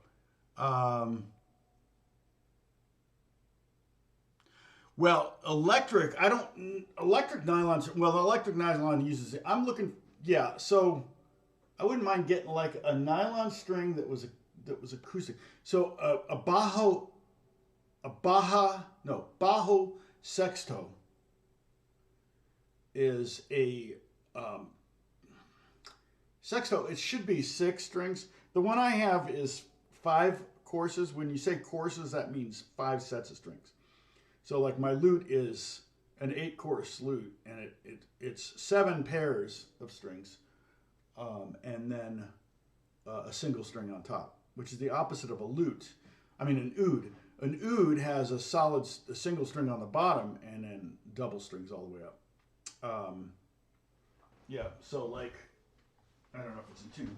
well, electric nylon, well, the electric nylon uses it. I'm looking, yeah, so I wouldn't mind getting like a nylon string that was acoustic. So a bajo sexto is a sexto. It should be 6 strings. The one I have is 5 courses. When you say courses, that means 5 sets of strings. So like my lute is an 8-course lute, and it's 7 pairs of strings, and then a single string on top, which is the opposite of a lute. I mean, an oud. An oud has a single string on the bottom and then double strings all the way up. Yeah, so like, I don't know if it's in tune.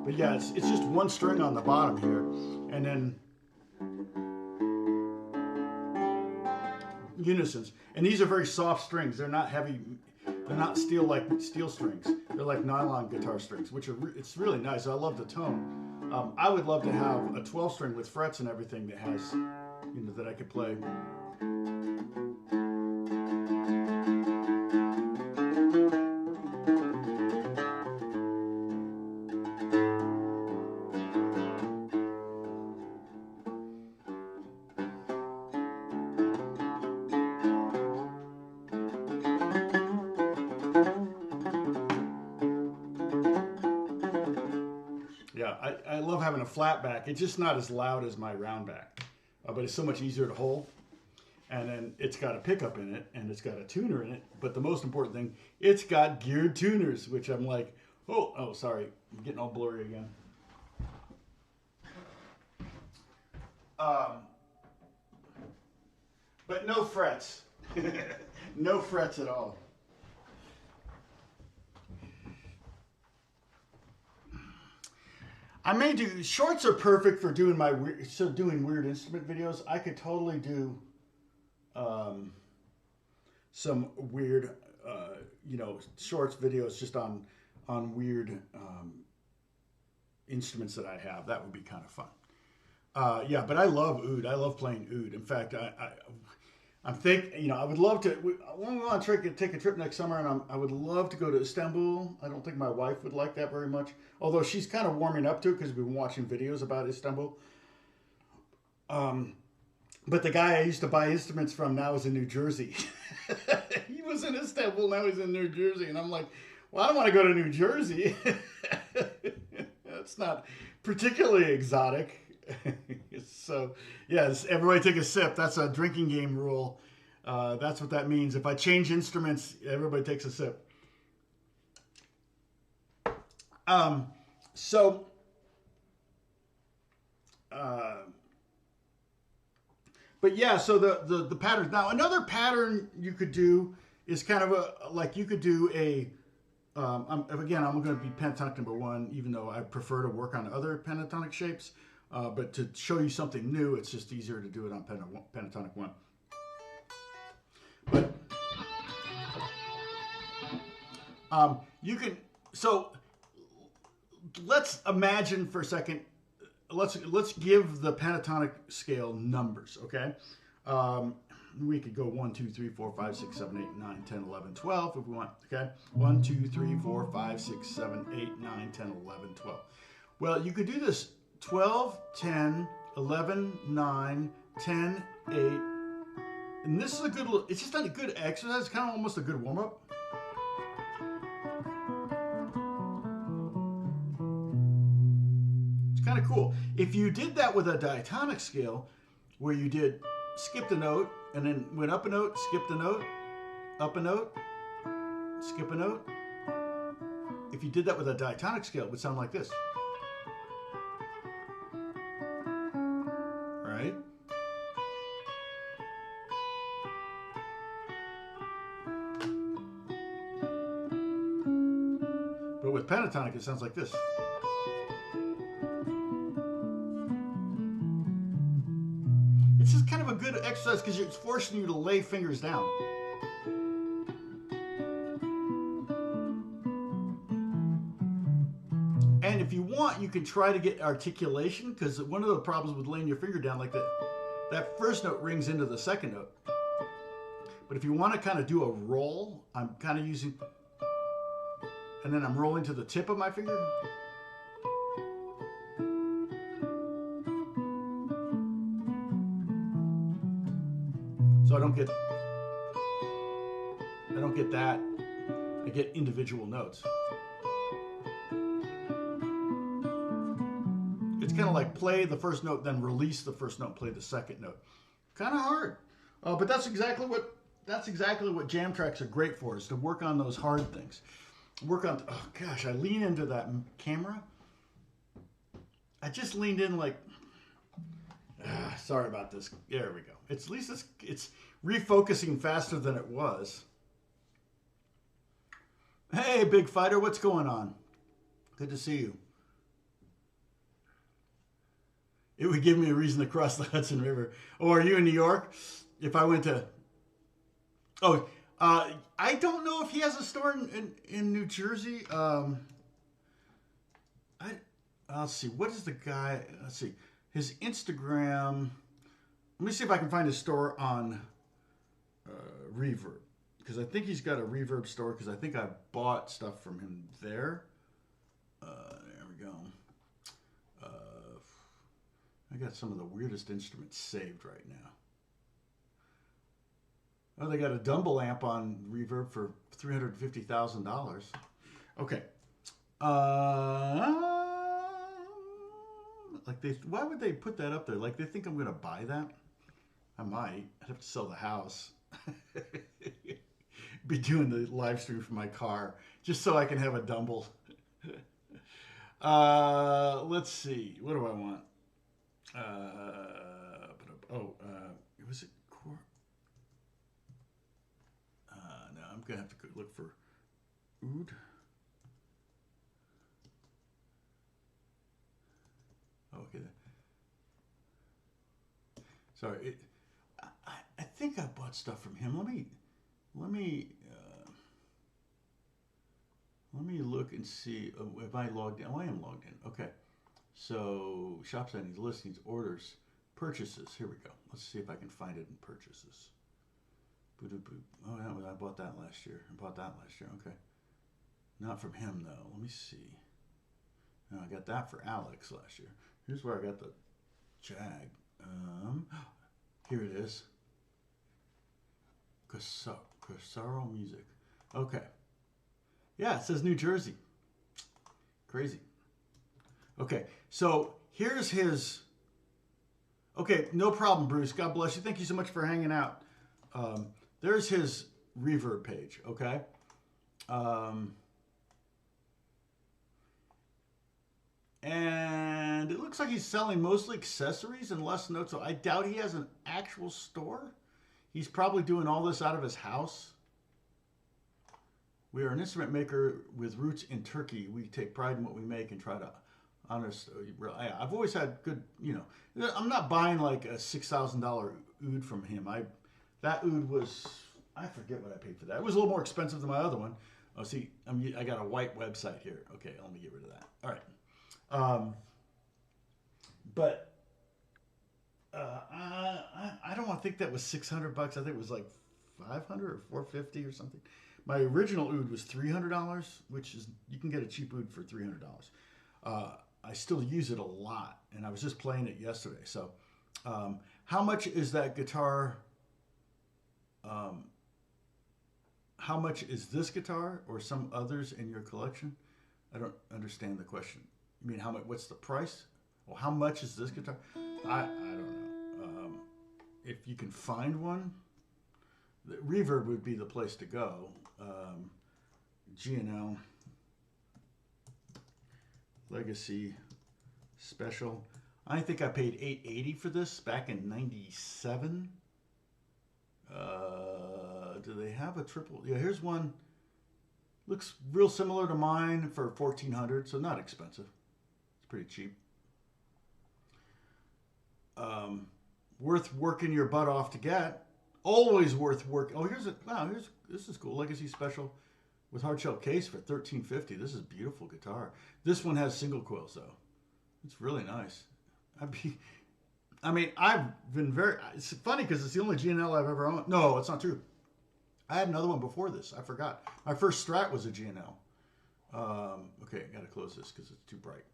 But yeah, it's just 1 string on the bottom here, and then unisons. And these are very soft strings. They're not heavy. They're not steel strings. They're like nylon guitar strings, which are it's really nice. I love the tone. I would love to have a 12 string with frets and everything that has, that I could play. I love having a flat back. It's just not as loud as my round back, but it's so much easier to hold. And then it's got a pickup in it, and it's got a tuner in it. But the most important thing, it's got geared tuners, which I'm like, oh, sorry, I'm getting all blurry again. But no frets. No frets at all. I may do, shorts are perfect for doing doing weird instrument videos. I could totally do some weird, shorts videos just on weird instruments that I have. That would be kind of fun. Yeah, but I love oud. I love playing oud. In fact, I'm thinking, I would love to. I want to take a trip next summer, and I would love to go to Istanbul. I don't think my wife would like that very much, although she's kind of warming up to it because we've been watching videos about Istanbul. But the guy I used to buy instruments from now is in New Jersey. He was in Istanbul, now he's in New Jersey, and I'm like, well, I don't want to go to New Jersey. That's not particularly exotic. So, yes, everybody take a sip. That's a drinking game rule. That's what that means. If I change instruments, everybody takes a sip. But yeah, so the patterns. Now, another pattern you could do is kind of you could do a, again, I'm going to be pentatonic number 1, even though I prefer to work on other pentatonic shapes. But to show you something new, it's just easier to do it on pentatonic 1. But you can, so let's imagine for a second, let's give the pentatonic scale numbers, okay? We could go 1, 2, 3, 4, 5, 6, 7, 8, 9, 10, 11, 12 if we want, okay? 1, 2, 3, 4, 5, 6, 7, 8, 9, 10, 11, 12. Well, you could do this 12, 10, 11, 9, 10, 8. And this is a good, it's just not a good exercise. It's kind of almost a good warm-up. It's kind of cool. If you did that with a diatonic scale, where you did skip the note, and then went up a note, skip the note, up a note, skip a note. If you did that with a diatonic scale, it would sound like this. Right? But with pentatonic, it sounds like this. It's just kind of a good exercise because it's forcing you to lay fingers down. And if you want, you can try to get articulation, because one of the problems with laying your finger down like that, that first note rings into the second note. But if you want to kind of do a roll, I'm kind of using, and then I'm rolling to the tip of my finger. So I don't get that. I get individual notes. It's kind of like play the first note, then release the first note, play the second note. Kind of hard, but that's exactly what jam tracks are great for, is to work on those hard things. Work on. Oh gosh, I lean into that camera. I just leaned in like. Sorry about this. There we go. At least it's refocusing faster than it was. Hey, Big Fighter, what's going on? Good to see you. It would give me a reason to cross the Hudson River. Oh, are you in New York? If I went to... Oh, I don't know if he has a store in New Jersey. I'll see. What is the guy... Let's see. His Instagram... Let me see if I can find his store on Reverb. Because I think he's got a Reverb store, because I think I bought stuff from him there. There we go. I got some of the weirdest instruments saved right now. Oh, they got a Dumble amp on Reverb for $350,000. Okay. Like why would they put that up there? Like they think I'm gonna buy that? I might. I'd have to sell the house. Be doing the live stream from my car just so I can have a Dumble. Let's see. What do I want? Was it Chord? No, I'm gonna have to look for oud. Okay. Sorry. I think I bought stuff from him. Let me look and see if I logged in. Oh, I am logged in. Okay. So shop settings, listings, orders, purchases. Here we go. Let's see if I can find it in purchases. Oh, yeah, I bought that last year. Okay. Not from him though. Let me see. No, I got that for Alex last year. Here's where I got the Jag. Here it is. Casaro Music. Okay. Yeah, it says New Jersey. Crazy. Okay, so here's his. Okay, no problem, Bruce. God bless you. Thank you so much for hanging out. There's his reverb page, okay? And it looks like he's selling mostly accessories and less notes, so I doubt he has an actual store. He's probably doing all this out of his house. We are an instrument maker with roots in Turkey. We take pride in what we make and try to honest. I've always had good, I'm not buying like a $6,000 oud from him. That oud was, I forget what I paid for that. It was a little more expensive than my other one. Oh, see, I got a white website here. Okay, let me get rid of that. All right. I don't think that was $600. I think it was like $500 or $450 or something. My original oud was $300, which is, you can get a cheap oud for $300. I still use it a lot, and I was just playing it yesterday. So, how much is that guitar? How much is this guitar or some others in your collection? I don't understand the question. You mean how much? What's the price? Well, how much is this guitar? I don't know. If you can find one, the Reverb would be the place to go. G&L Legacy Special. I think I paid $880 for this back in '97. Do they have a triple? Yeah, here's one. Looks real similar to mine for $1,400, so not expensive. It's pretty cheap. Worth working your butt off to get. Always worth work. Oh, this is cool. Legacy Special with hardshell case for $1,350. This is a beautiful guitar. This one has single coils though. It's really nice. I've been it's funny because it's the only G&L I've ever owned. No, it's not true. I had another one before this. I forgot. My first Strat was a G&L. Okay, I gotta close this because it's too bright.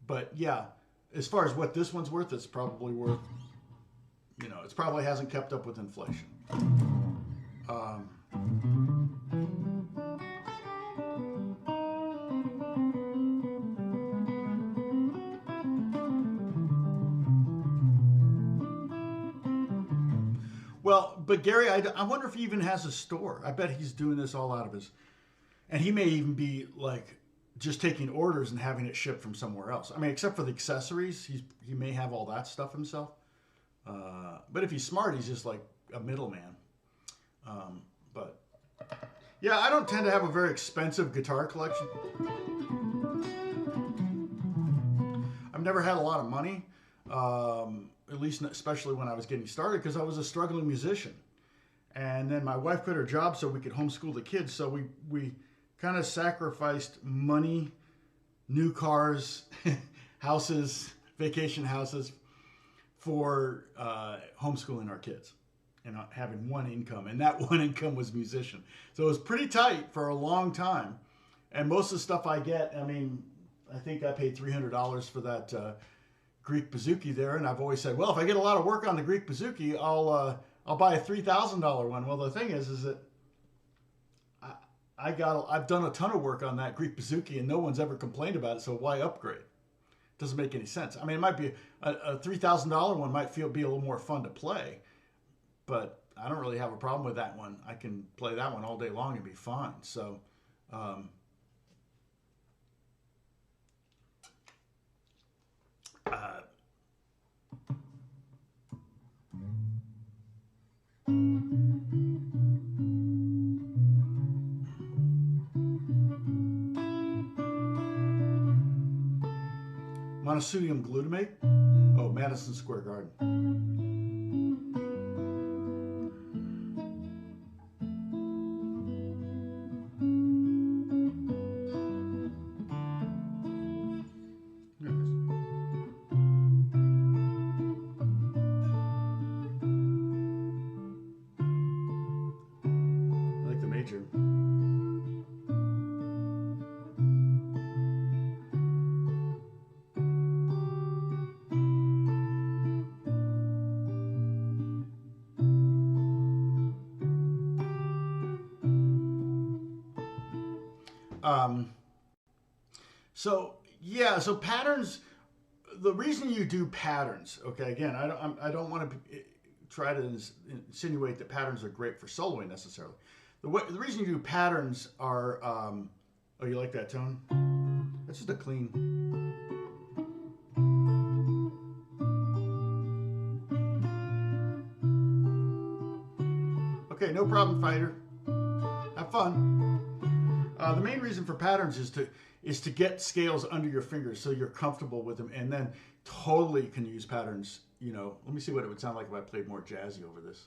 But yeah, as far as what this one's worth, it's probably worth, it probably hasn't kept up with inflation. Well, but Gary, I wonder if he even has a store. I bet he's doing this all out of his, and he may even be like just taking orders and having it shipped from somewhere else. Except for the accessories, he may have all that stuff himself. But if he's smart, he's just like a middleman. But yeah, I don't tend to have a very expensive guitar collection. I've never had a lot of money, at least especially when I was getting started, because I was a struggling musician. And then my wife quit her job so we could homeschool the kids. So we kind of sacrificed money, new cars, houses, vacation houses for homeschooling our kids and having one income. And that one income was musician. So it was pretty tight for a long time. And most of the stuff I get, I think I paid $300 for that Greek bouzouki there. And I've always said, well, if I get a lot of work on the Greek bouzouki, I'll buy a $3,000 one. Well, the thing is that I've done a ton of work on that Greek bouzouki, and no one's ever complained about it. So why upgrade? Doesn't make any sense. I mean, it might be a $3,000 one might be a little more fun to play, but I don't really have a problem with that one. I can play that one all day long and be fine. So, monosodium glutamate. Oh, Madison Square Garden. I like the major. So patterns. The reason you do patterns, okay? Again, I don't want to try to insinuate that patterns are great for soloing necessarily. The reason you do patterns are. Oh, you like that tone? That's just a clean. Okay, no problem, fighter. Have fun. The main reason for patterns is to get scales under your fingers so you're comfortable with them, and then totally can use patterns. You know, let me see what it would sound like if I played more jazzy over this.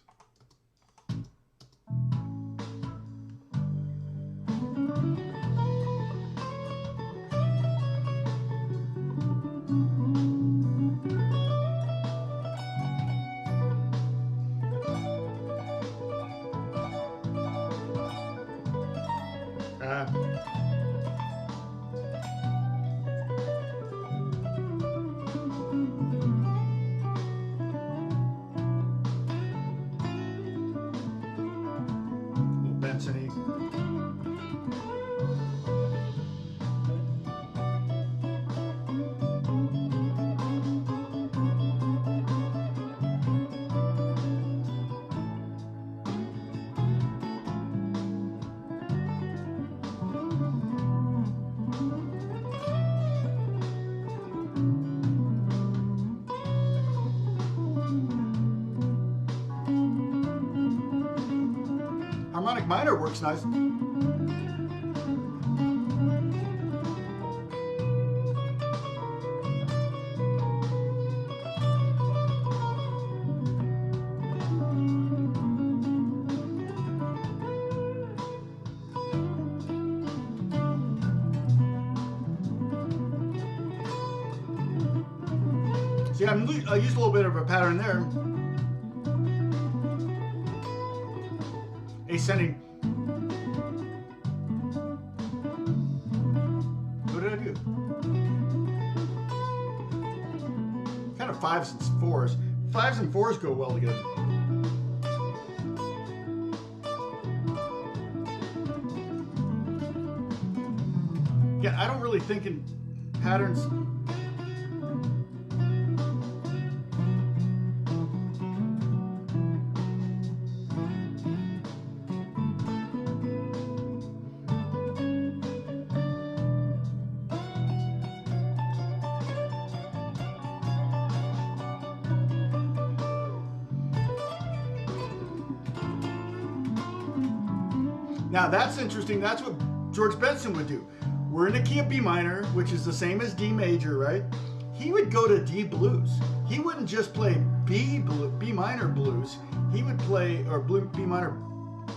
Harmonic minor works nice. See, I used a little bit of a pattern there. Ascending. What did I do? Kind of fives and fours. Fives and fours go well together. Yeah, I don't really think in patterns. Now that's interesting. That's what George Benson would do. We're in the key of B minor, which is the same as D major, right? He would go to D blues. He wouldn't just play B minor blues. He would play, or B minor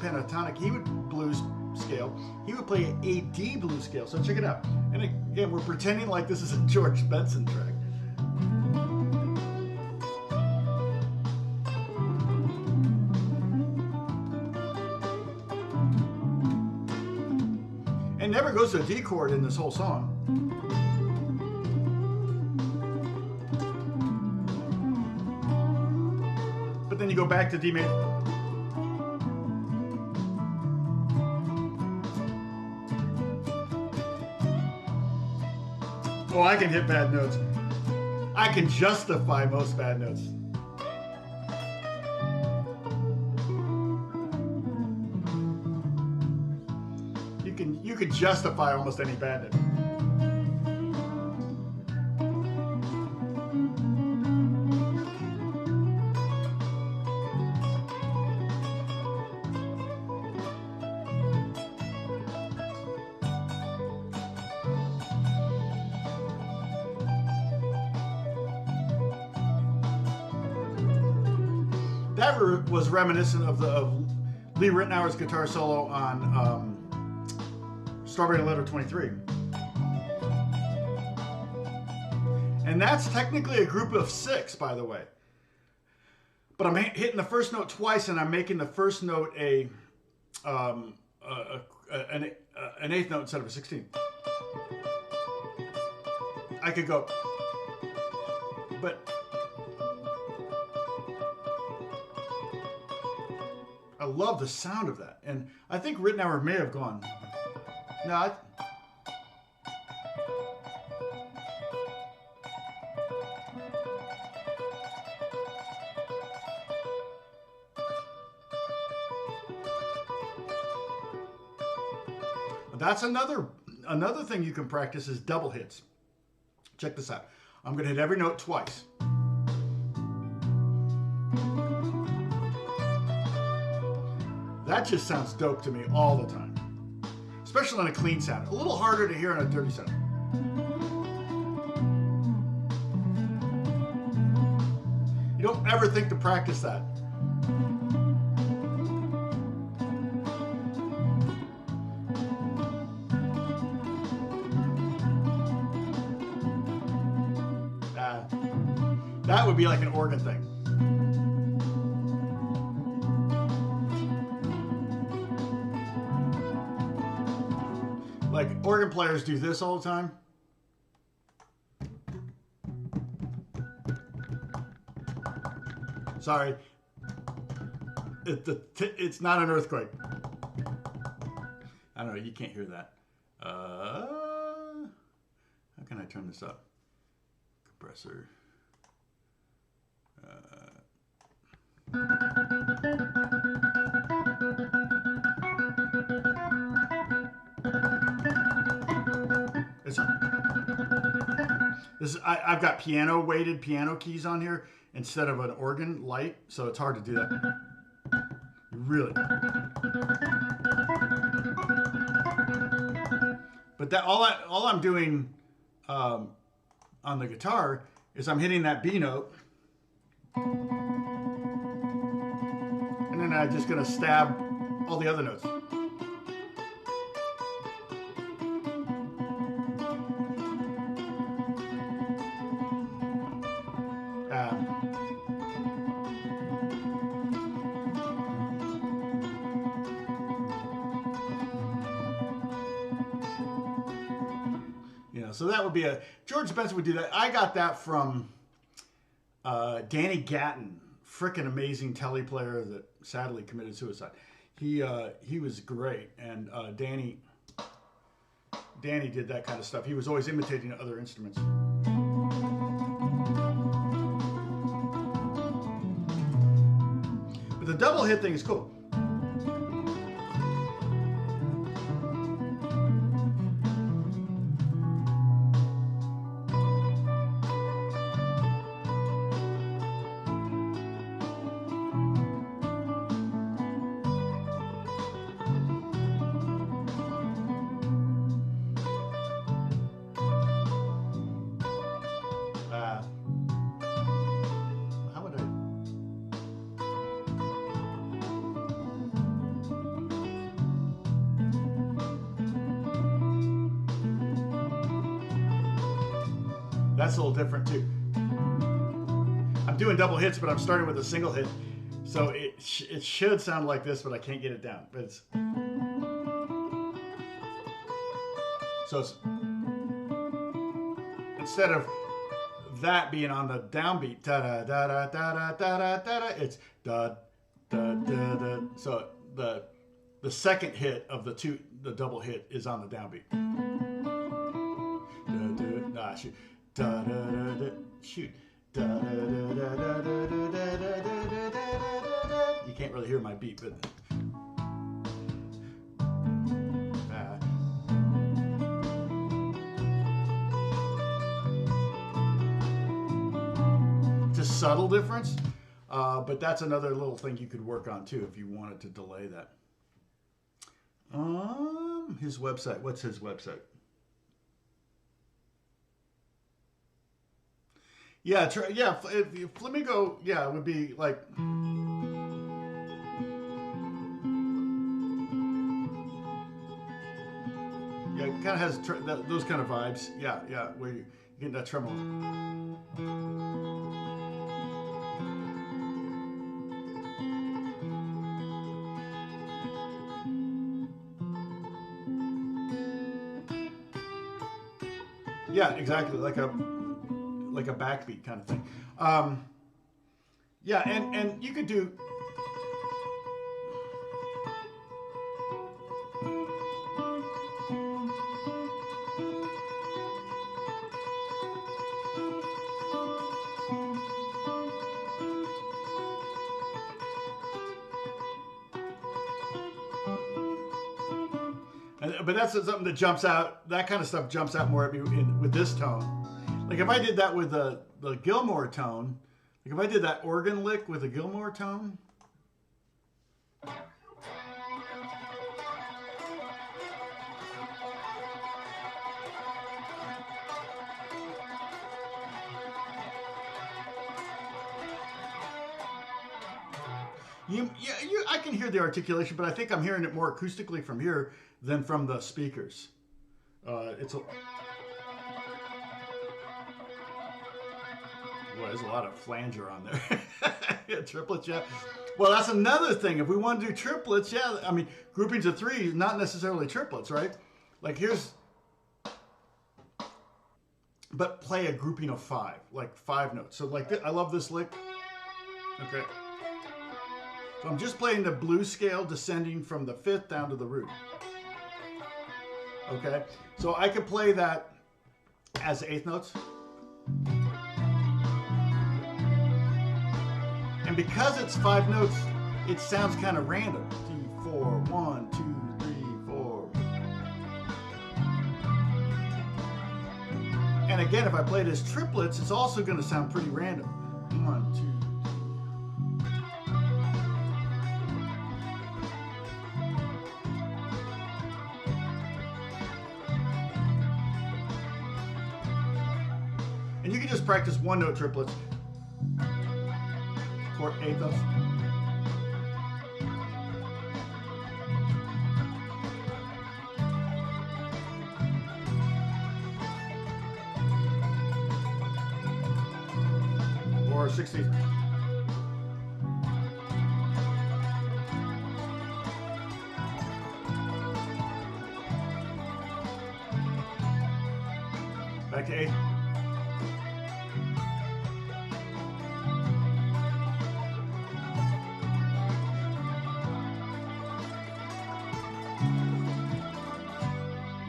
pentatonic. He would blues scale. He would play a D blues scale. So check it out. And again, we're pretending like this is a George Benson track. It never goes to a D chord in this whole song. But then you go back to D major. Oh, I can hit bad notes. I can justify most bad notes. You can justify almost any bad note. That was reminiscent of Lee Ritenour's guitar solo on Strawberry Letter 23. And that's technically a group of 6, by the way. But I'm hitting the first note twice, and I'm making the first note an eighth note instead of a 16th. I could go, but I love the sound of that. And I think Ritenour may have gone, no, that's another thing you can practice is double hits. Check this out. I'm going to hit every note twice. That just sounds dope to me all the time. Especially on a clean sound. A little harder to hear on a dirty sound. You don't ever think to practice that. That would be like an organ thing. Like organ players do this all the time. Sorry. It's not an earthquake. I don't know, you can't hear that. How can I turn this up? Compressor. I've got weighted piano keys on here instead of an organ light, so it's hard to do that. Really. But that all I'm doing on the guitar is I'm hitting that B note, and then I'm just gonna stab all the other notes. So that would be George Benson would do that. I got that from Danny Gatton, frickin' amazing telly player that sadly committed suicide. He was great, and Danny did that kind of stuff. He was always imitating other instruments. But the double hit thing is cool. That's a little different too. I'm doing double hits, but I'm starting with a single hit. So it should sound like this, but I can't get it down. But it's... So it's, instead of that being on the downbeat, da da da da da da da da, it's da da da da. So the second hit of the double hit is on the downbeat. shoot. Da da da da. Shoot. Da da da da da da da da da da. You can't really hear my beat, but. It's a subtle difference, but that's another little thing you could work on too if you wanted to delay that. His website. What's his website? Yeah, if Flamingo, yeah, it would be like. Yeah, it kind of has those kind of vibes. Yeah, where you get that tremolo. Yeah, exactly, like a backbeat kind of thing. Yeah, and you could do. But that's something that jumps out. That kind of stuff jumps out more at me with this tone. Like if I did that with the Gilmore tone, like if I did that organ lick with a Gilmore tone. I can hear the articulation, but I think I'm hearing it more acoustically from here than from the speakers. There's a lot of flanger on there. Yeah, triplets, yeah. Well, that's another thing. If we want to do triplets, yeah, I mean, groupings of three, not necessarily triplets, right? Like but play a grouping of five, like 5 notes. So like, I love this lick. Okay. So I'm just playing the blues scale descending from the 5th down to the root. Okay, so I could play that as 8th notes. And because it's 5 notes, it sounds kind of random. 2, 4, 1, 2, 3, 4. And again, if I play it as triplets, it's also going to sound pretty random. 1, 2. And you can just practice 1-note triplets. Chord 8 those. Or 60. Back to 8.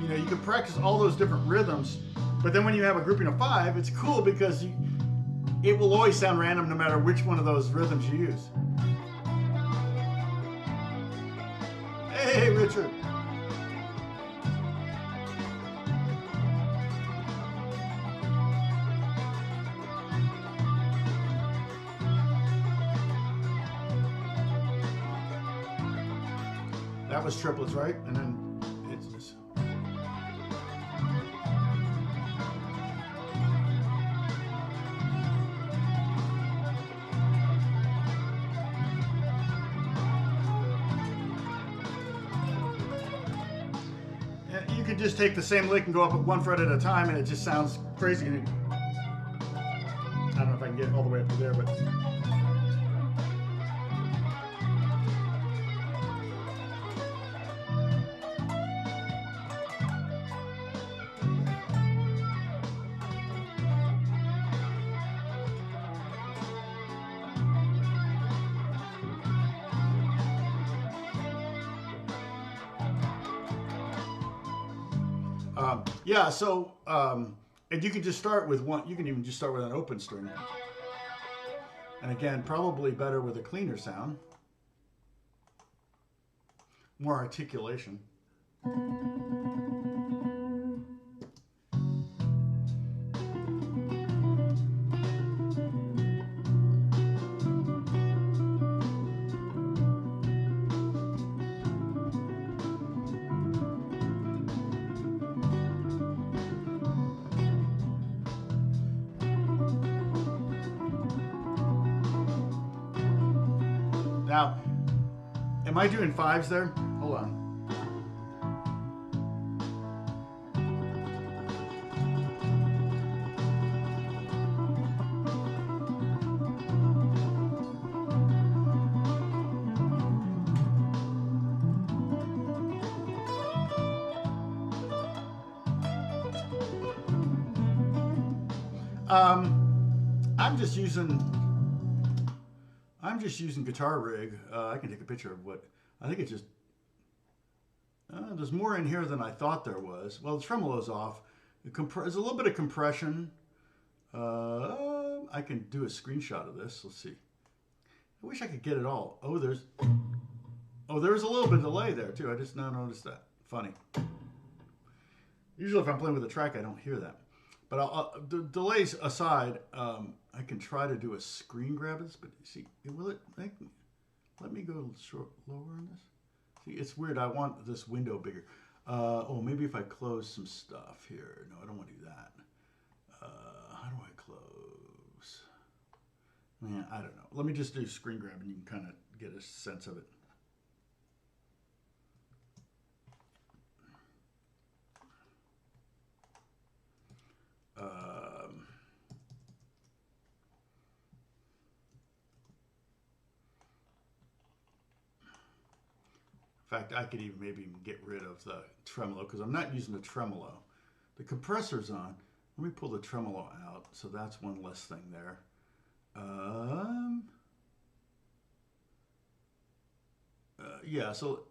You can practice all those different rhythms, but then when you have a grouping of 5, it's cool because it will always sound random no matter which one of those rhythms you use. Hey, Richard. That was triplets, right? And then it's this. You could just take the same lick and go up at 1 fret at a time, and it just sounds crazy. I don't know if I can get all the way up to there, but. Yeah, so And you can just start with one. You can even just start with an open string. And again, probably better with a cleaner sound. More articulation. Now, am I doing fives there? Hold on. I'm just using Guitar Rig. I can take a picture of what I think. It's just there's more in here than I thought there was. Well, the tremolo's off. There's a little bit of compression. I can do a screenshot of this. Let's see. I wish I could get it all. Oh, there's a little bit of delay there too. I just now noticed that. Funny. Usually, if I'm playing with a track, I don't hear that. But the delays aside, I can try to do a screen grab of this, but see, will it let me go lower on this? See, it's weird. I want this window bigger. Oh, maybe if I close some stuff here. No, I don't want to do that. How do I close? Man, I don't know. Let me just do screen grab and you can kind of get a sense of it. In fact, I could even maybe get rid of the tremolo because I'm not using the tremolo. The compressor's on. Let me pull the tremolo out. So that's one less thing there. Yeah, so,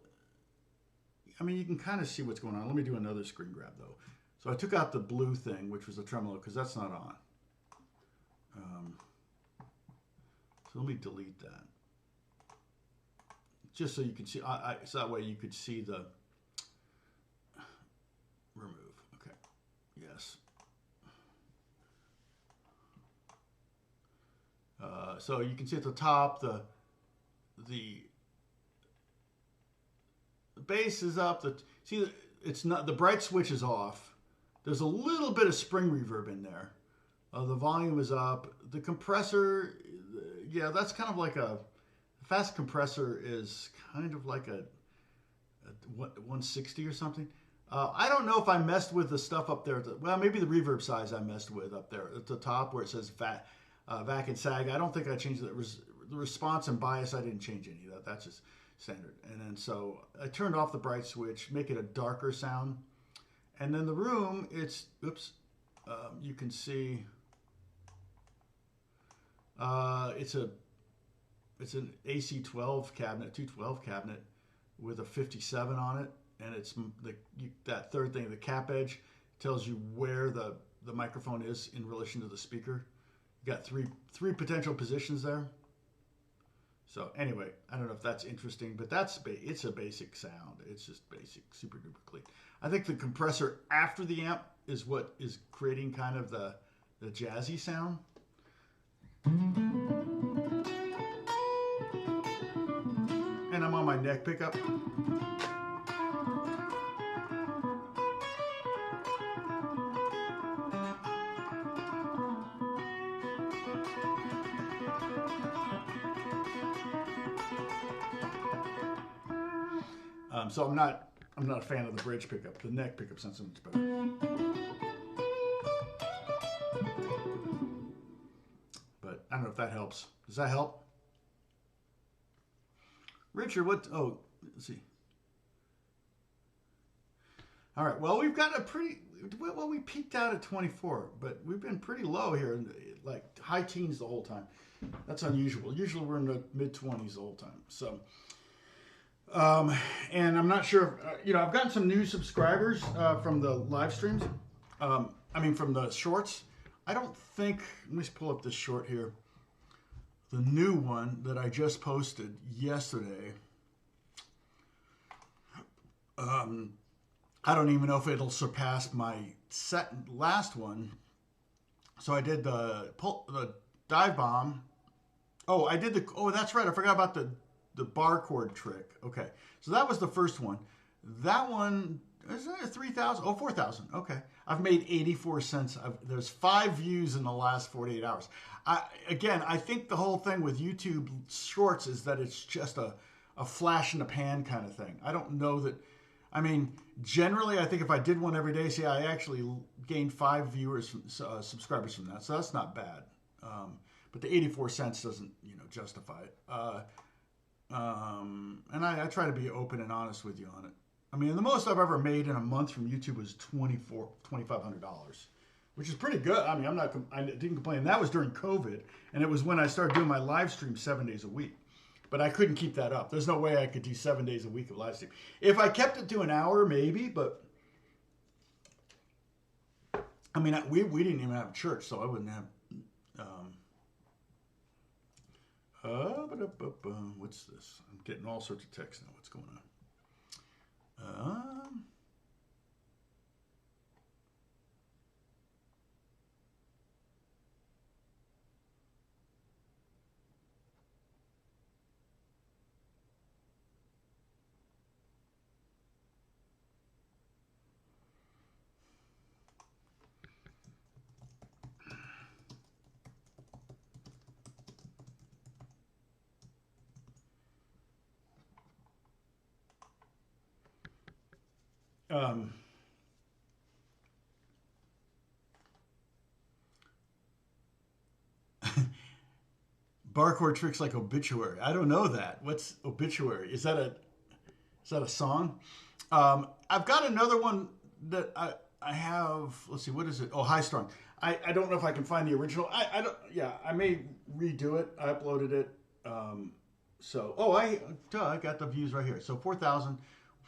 I mean, you can kind of see what's going on. Let me do another screen grab, though. So I took out the blue thing, which was the tremolo, because that's not on. So let me delete that. Just so you can see, so that way you could see the remove. Okay, yes. So you can see at the top the bass is up. See, it's not, the bright switch is off. There's a little bit of spring reverb in there. The volume is up. The compressor, yeah, that's kind of like a fast compressor is kind of like a 160 or something. I don't know if I messed with the stuff up there. Well, maybe the reverb size I messed with up there at the top where it says vac and sag. I don't think I changed the response and bias. I didn't change any of that. That's just standard. And then so I turned off the bright switch, make it a darker sound. And then the room, it's, oops, you can see it's an AC-12 cabinet, 212 cabinet with a 57 on it. And it's that third thing, the cap edge, tells you where the microphone is in relation to the speaker. You got three potential positions there. So anyway, I don't know if that's interesting, but it's a basic sound. It's just basic, super duper clean. I think the compressor after the amp is what is creating kind of the jazzy sound. And I'm on my neck pickup. So I'm not a fan of the bridge pickup. The neck pickup sounds so much better. But I don't know if that helps. Does that help? Richard, what? Oh, let's see. All right. Well, we've got we peaked out at 24, but we've been pretty low here, like high teens the whole time. That's unusual. Usually we're in the mid-20s the whole time. So. And I'm not sure, I've gotten some new subscribers from the live streams. I mean, from the shorts. I don't think. Let me just pull up this short here. The new one that I just posted yesterday. I don't even know if it'll surpass my last one. So I did the dive bomb. Oh, I did the. Oh, that's right. I forgot about the bar chord trick. Okay, so that was the first one. That one is that 3,000? Oh, 4,000. Okay, I've made 84 cents. There's 5 views in the last 48 hours. I think the whole thing with YouTube Shorts is that it's just a flash in the pan kind of thing. I don't know that. I mean, generally, I think if I did one every day, I actually gained 5 viewers, subscribers from that, so that's not bad. But the 84 cents doesn't, justify it. And I try to be open and honest with you on it. I mean, the most I've ever made in a month from YouTube was $2,500, which is pretty good. I mean, I didn't complain. That was during COVID, and it was when I started doing my live stream 7 days a week. But I couldn't keep that up. There's no way I could do 7 days a week of live stream. If I kept it to an hour, maybe, but I mean, we didn't even have church, so I wouldn't have. What's this? I'm getting all sorts of texts now. What's going on? Barchord tricks like obituary. I don't know that. What's obituary? Is that a song? I've got another one that I have. Let's see, what is it? Oh, High Strung. I don't know if I can find the original. I don't. Yeah, I may redo it. I uploaded it. I got the views right here. So 4,000,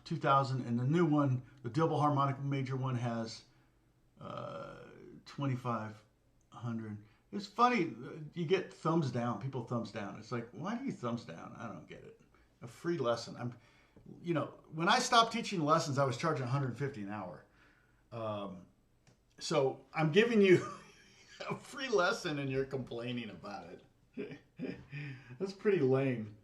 2,000, and the new one, the double harmonic major one, has 2,500. It's funny, you get thumbs down. People thumbs down. It's like, why do you thumbs down? I don't get it. A free lesson. When I stopped teaching lessons, I was charging $150 an hour. So I'm giving you a free lesson and you're complaining about it. That's pretty lame.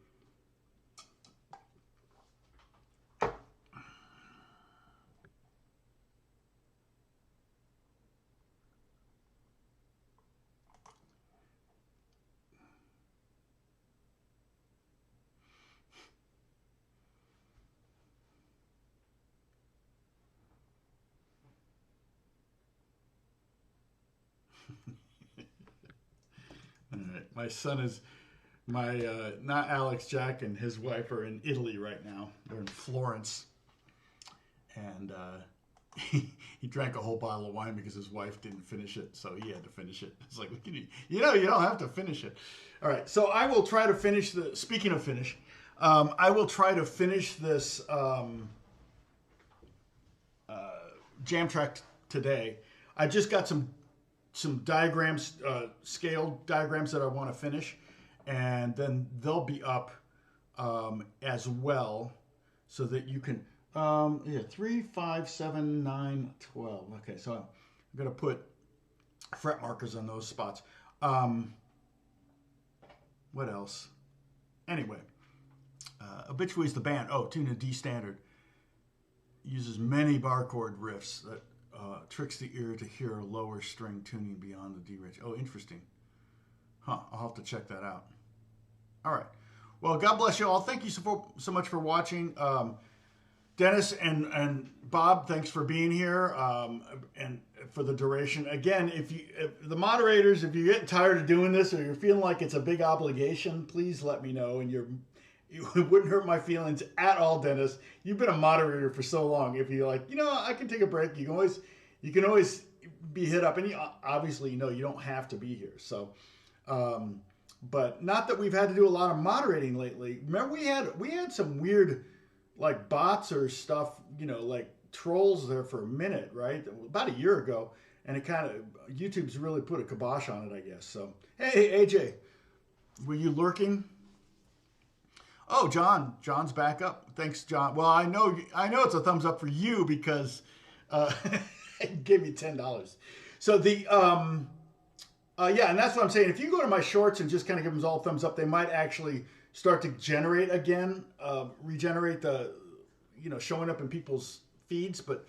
My son is not Alex Jack and his wife are in Italy right now. They're in Florence, and he drank a whole bottle of wine because his wife didn't finish it, so he had to finish it. It's like, you don't have to finish it. All right, so I will try to finish Speaking of finish, I will try to finish this jam track today. I just got some diagrams, scale diagrams that I want to finish, and then they'll be up as well, so that you can 3, 5, 7, 9, 12. Okay, so I'm gonna put fret markers on those spots. What else? Anyway, Obituary is the band. Oh, tune in D standard. Uses many bar chord riffs that tricks the ear to hear a lower string tuning beyond the D range. Oh, interesting. I'll have to check that out. All right. Well, God bless you all. Thank you so much for watching. Dennis and Bob, thanks for being here and for the duration. Again, if the moderators, if you're getting tired of doing this or you're feeling like it's a big obligation, please let me know. And it wouldn't hurt my feelings at all, Dennis. You've been a moderator for so long. If you're like, I can take a break, you can always be hit up. And obviously, you don't have to be here. So, but not that we've had to do a lot of moderating lately. Remember, we had some weird, like bots or stuff, like trolls there for a minute, right? About a year ago. and it kind of, YouTube's really put a kibosh on it, I guess. So, hey, AJ, were you lurking? Oh, John's back up. Thanks, John. Well, I know it's a thumbs up for you because gave me $10. So yeah, and that's what I'm saying. If you go to my shorts and just kind of give them all thumbs up, they might actually start to generate again, regenerate the, showing up in people's feeds. But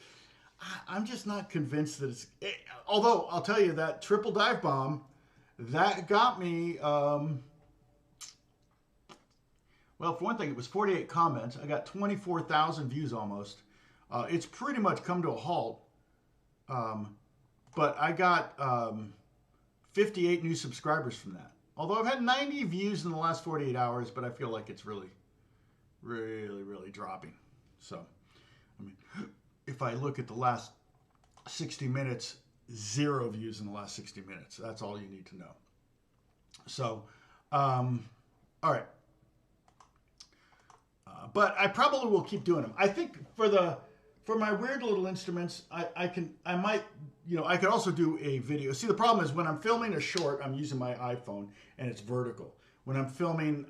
I'm just not convinced that it's. Although I'll tell you that triple dive bomb, that got me. Well, for one thing, it was 48 comments. I got 24,000 views almost. It's pretty much come to a halt. But I got 58 new subscribers from that. Although I've had 90 views in the last 48 hours, but I feel like it's really, really, really dropping. So, I mean, if I look at the last 60 minutes, 0 views in the last 60 minutes. That's all you need to know. So, all right. But I probably will keep doing them. I think for my weird little instruments, I could also do a video. See, the problem is when I'm filming a short, I'm using my iPhone and it's vertical. When I'm filming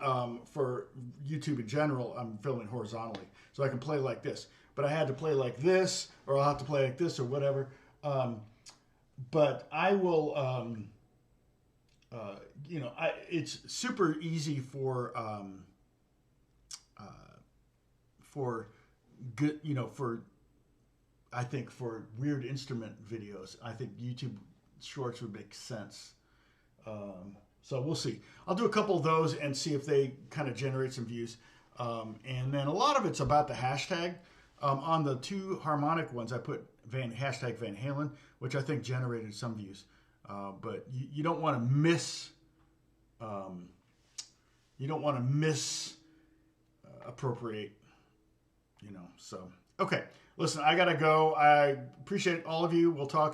for YouTube in general, I'm filming horizontally. So I can play like this. But I had to play like this, or I'll have to play like this or whatever. But I will, it's super easy for good, I think for weird instrument videos, I think YouTube shorts would make sense. So we'll see. I'll do a couple of those and see if they kind of generate some views. And then a lot of it's about the hashtag. On the 2 harmonic ones, I put hashtag Van Halen, which I think generated some views. But you don't want to miss. You don't want to appropriate. So okay. Listen, I gotta go. I appreciate all of you. We'll talk soon.